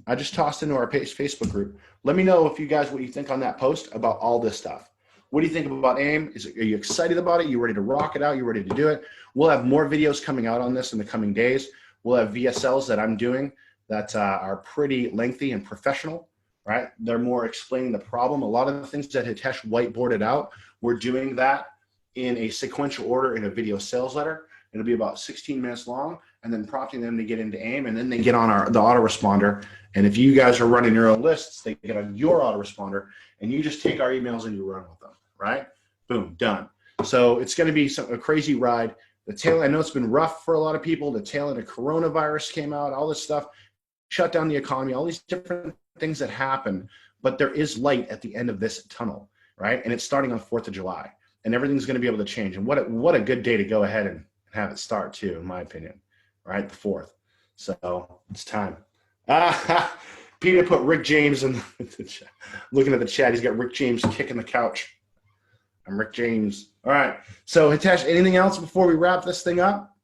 I just tossed into our Facebook group. Let me know what you think on that post about all this stuff. What do you think about AIM? Are you excited about it? You ready to rock it out? You ready to do it? We'll have more videos coming out on this in the coming days. We'll have VSLs that I'm doing that are pretty lengthy and professional, right? They're more explaining the problem. A lot of the things that Hitesh whiteboarded out, we're doing that in a sequential order in a video sales letter. It'll be about 16 minutes long, and then prompting them to get into AIM, and then they get on the autoresponder. And if you guys are running your own lists, they get on your autoresponder, and you just take our emails and you run with them, right? Boom, done. So it's going to be a crazy ride. I know it's been rough for a lot of people. The tail end of coronavirus came out, all this stuff, shut down the economy, all these different things that happen. But there is light at the end of this tunnel, right? And it's starting on 4th of July, and everything's going to be able to change. And what a good day to go ahead and have it start too, in my opinion, right? The 4th. So it's time. Peter put Rick James in the chat. Looking at the chat, he's got Rick James kicking the couch. I'm Rick James. All right. So Hitesh, anything else before we wrap this thing up?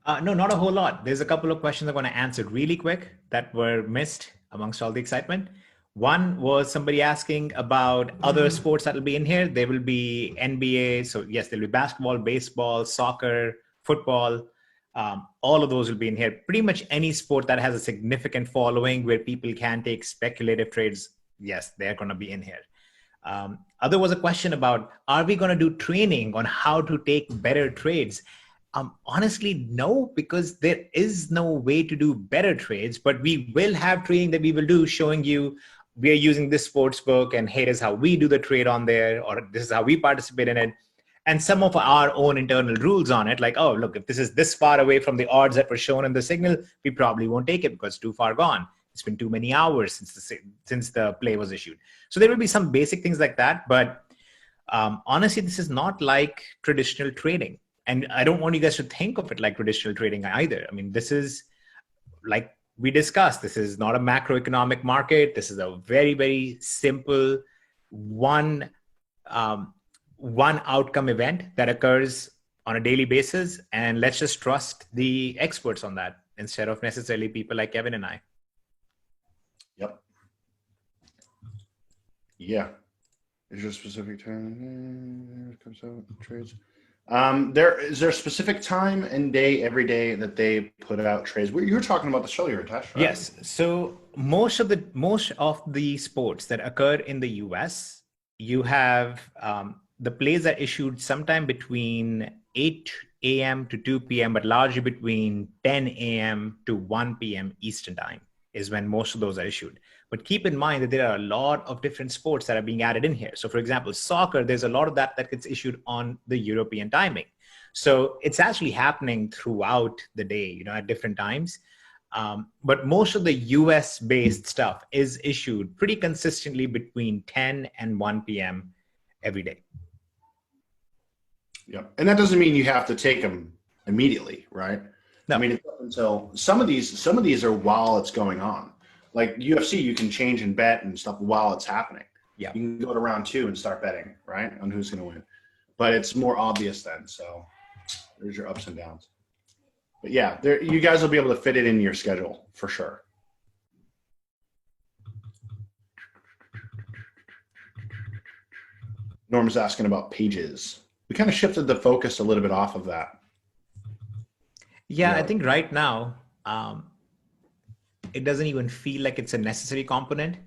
No, not a whole lot. There's a couple of questions I'm going to answer really quick that were missed amongst all the excitement. One was somebody asking about other sports that will be in here. There will be NBA. So yes, there'll be basketball, baseball, soccer, football. All of those will be in here. Pretty much any sport that has a significant following where people can take speculative trades, yes, they're going to be in here. Other was a question about, are we going to do training on how to take better trades? Honestly, no, because there is no way to do better trades, but we will have training that we will do showing you we are using this sports book, and here is how we do the trade on there, or this is how we participate in it. And some of our own internal rules on it, like, oh, look, if this is this far away from the odds that were shown in the signal, we probably won't take it because it's too far gone. It's been too many hours since the play was issued. So there will be some basic things like that. But honestly, this is not like traditional trading. And I don't want you guys to think of it like traditional trading either. I mean, this is like we discussed, this is not a macroeconomic market. This is a very, very simple one outcome event that occurs on a daily basis. And let's just trust the experts on that instead of necessarily people like Kevin and I. Yep. Yeah. Is there a specific time it comes out trades? Is there a specific time and day every day that they put out trades? You were talking about the show you were touched, right? Yes. So most of the sports that occur in the US, you have the plays are issued sometime between 8 a.m. to 2 p.m., but largely between 10 a.m. to 1 p.m. Eastern time is when most of those are issued. But keep in mind that there are a lot of different sports that are being added in here. So for example, soccer, there's a lot of that gets issued on the European timing. So it's actually happening throughout the day, at different times. But most of the US based stuff is issued pretty consistently between 10 and 1 p.m. every day. Yeah. And that doesn't mean you have to take them immediately, right? No. I mean, until some of these are while it's going on. Like UFC, you can change and bet and stuff while it's happening. Yeah. You can go to round 2 and start betting, right, on who's going to win. But it's more obvious then. So there's your ups and downs. But yeah, you guys will be able to fit it in your schedule for sure. Norm's asking about pages. We kind of shifted the focus a little bit off of that. Yeah, I think right now, it doesn't even feel like it's a necessary component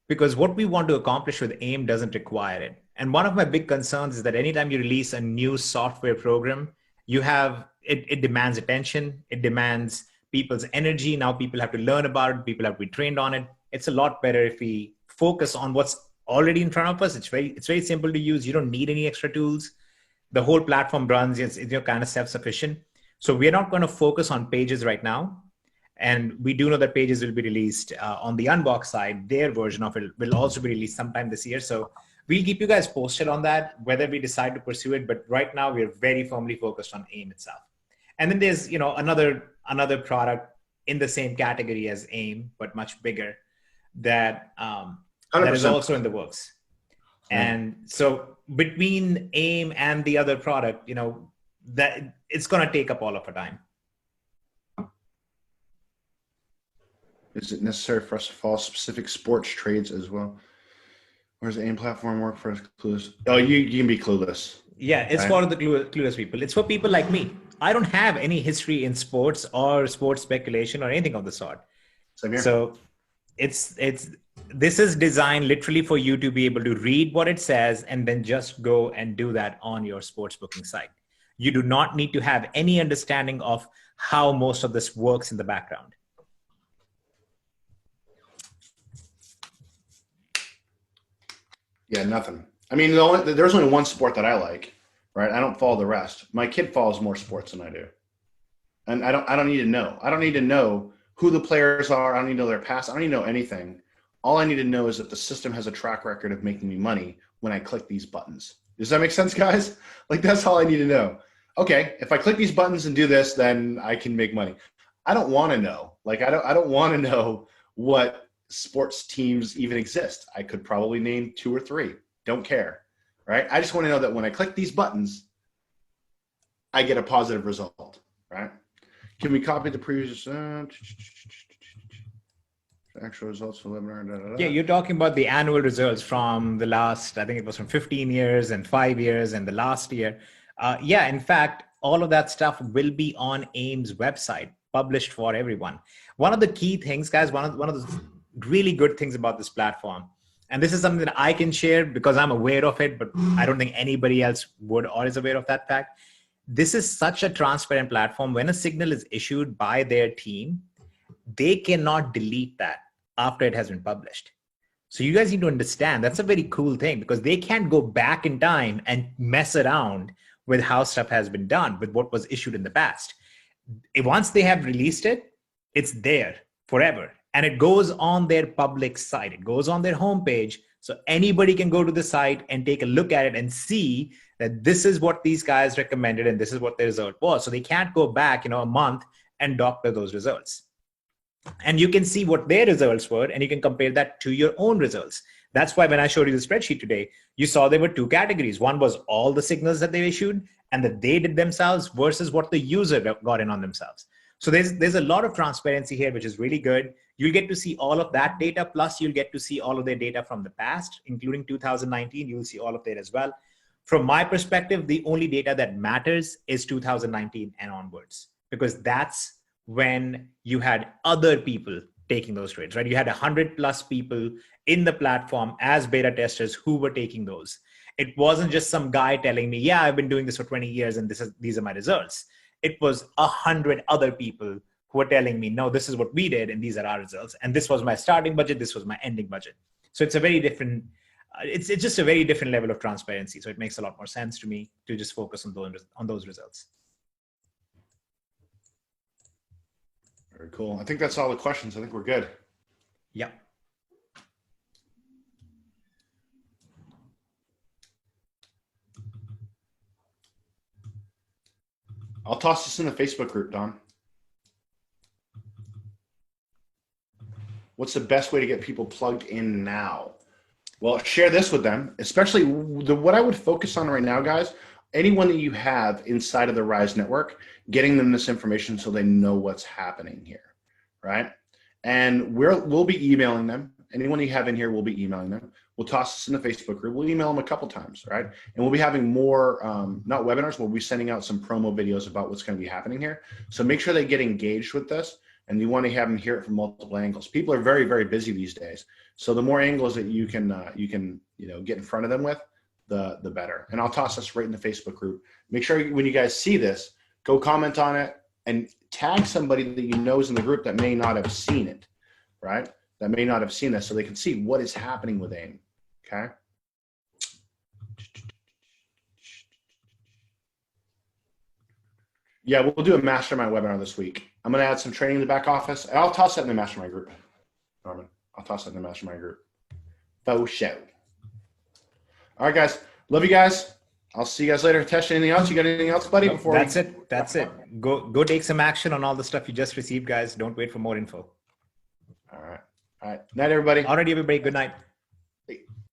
because what we want to accomplish with AIM doesn't require it. And one of my big concerns is that anytime you release a new software program, it demands attention. It demands people's energy. Now people have to learn about it. People have to be trained on it. It's a lot better if we focus on what's already in front of us. It's very simple to use. You don't need any extra tools. The whole platform runs. It's kind of self-sufficient. So we're not going to focus on pages right now. And we do know that pages will be released on the Unbox side. Their version of it will also be released sometime this year. So we'll keep you guys posted on that, whether we decide to pursue it. But right now, we're very firmly focused on AIM itself. And then there's another product in the same category as AIM, but much bigger, that is also in the works. And so between AIM and the other product, that it's going to take up all of our time. Is it necessary for us to follow specific sports trades as well? Or does the AIM platform work for us clueless? Oh, you can be clueless. Yeah, it's for the clueless people. It's for people like me. I don't have any history in sports or sports speculation or anything of the sort. Same here. So this is designed literally for you to be able to read what it says and then just go and do that on your sports booking site. You do not need to have any understanding of how most of this works in the background. Yeah, nothing. I mean, there's only one sport that I like, right? I don't follow the rest. My kid follows more sports than I do. And I don't need to know. I don't need to know who the players are. I don't need to know their past. I don't need to know anything. All I need to know is that the system has a track record of making me money when I click these buttons. Does that make sense, guys? Like, that's all I need to know. Okay, if I click these buttons and do this, then I can make money. I don't want to know. Like, I don't want to know what sports teams even exist. I could probably name 2 or 3. Don't care, right? I just want to know that when I click these buttons, I get a positive result, right? Can we copy the previous actual results for webinar? Yeah, you're talking about the annual results from the last, I think it was from 15 years and 5 years and the last year. Yeah, in fact, all of that stuff will be on AIM's website, published for everyone. One of the key things, guys, one of the really good things about this platform, and this is something that I can share because I'm aware of it, but I don't think anybody else would or is aware of that fact. This is such a transparent platform. When a signal is issued by their team, they cannot delete that after it has been published. So you guys need to understand that's a very cool thing because they can't go back in time and mess around with how stuff has been done with what was issued in the past. Once they have released it, it's there forever. And it goes on their public site. It goes on their homepage. So anybody can go to the site and take a look at it and see that this is what these guys recommended and this is what the result was. So they can't go back, a month and doctor those results. And you can see what their results were and you can compare that to your own results. That's why when I showed you the spreadsheet today, you saw there were 2 categories. One was all the signals that they issued and that they did themselves versus what the user got in on themselves. So there's a lot of transparency here, which is really good. You'll get to see all of that data, plus you'll get to see all of their data from the past, including 2019. You'll see all of that as well. From my perspective, the only data that matters is 2019 and onwards, because that's when you had other people taking those trades, right? You had 100+ people in the platform as beta testers who were taking those. It wasn't just some guy telling me, yeah, I've been doing this for 20 years and these are my results. It was 100 other people who were telling me, no, this is what we did and these are our results. And this was my starting budget, this was my ending budget. So it's a very different, it's just a very different level of transparency. So it makes a lot more sense to me to just focus on those results. Very cool. I think that's all the questions. I think we're good. Yeah. I'll toss this in the Facebook group, Don. What's the best way to get people plugged in now? Well, share this with them, especially what I would focus on right now, guys. Anyone that you have inside of the Rise Network, getting them this information so they know what's happening here, right? And we'll be emailing them. Anyone you have in here, we'll be emailing them. We'll toss this in the Facebook group. We'll email them a couple times, right? And we'll be having more, not webinars, we'll be sending out some promo videos about what's going to be happening here. So make sure they get engaged with this, and you want to have them hear it from multiple angles. People are very, very busy these days. So the more angles that you can get in front of them with, the better. And I'll toss this right in the Facebook group. Make sure when you guys see this, go comment on it and tag somebody that you know is in the group that may not have seen it, right? That may not have seen this, so they can see what is happening with AIM, okay? Yeah, we'll do a mastermind webinar this week. I'm going to add some training in the back office. I'll toss that in the mastermind group, Norman. I'll toss that in the mastermind group. Faux show. All right, guys. Love you guys. I'll see you guys later. Tesh, anything else? You got anything else, buddy? No, that's it. That's it. Go take some action on all the stuff you just received, guys. Don't wait for more info. All right. All right. Night, everybody. Alrighty, everybody. Good night.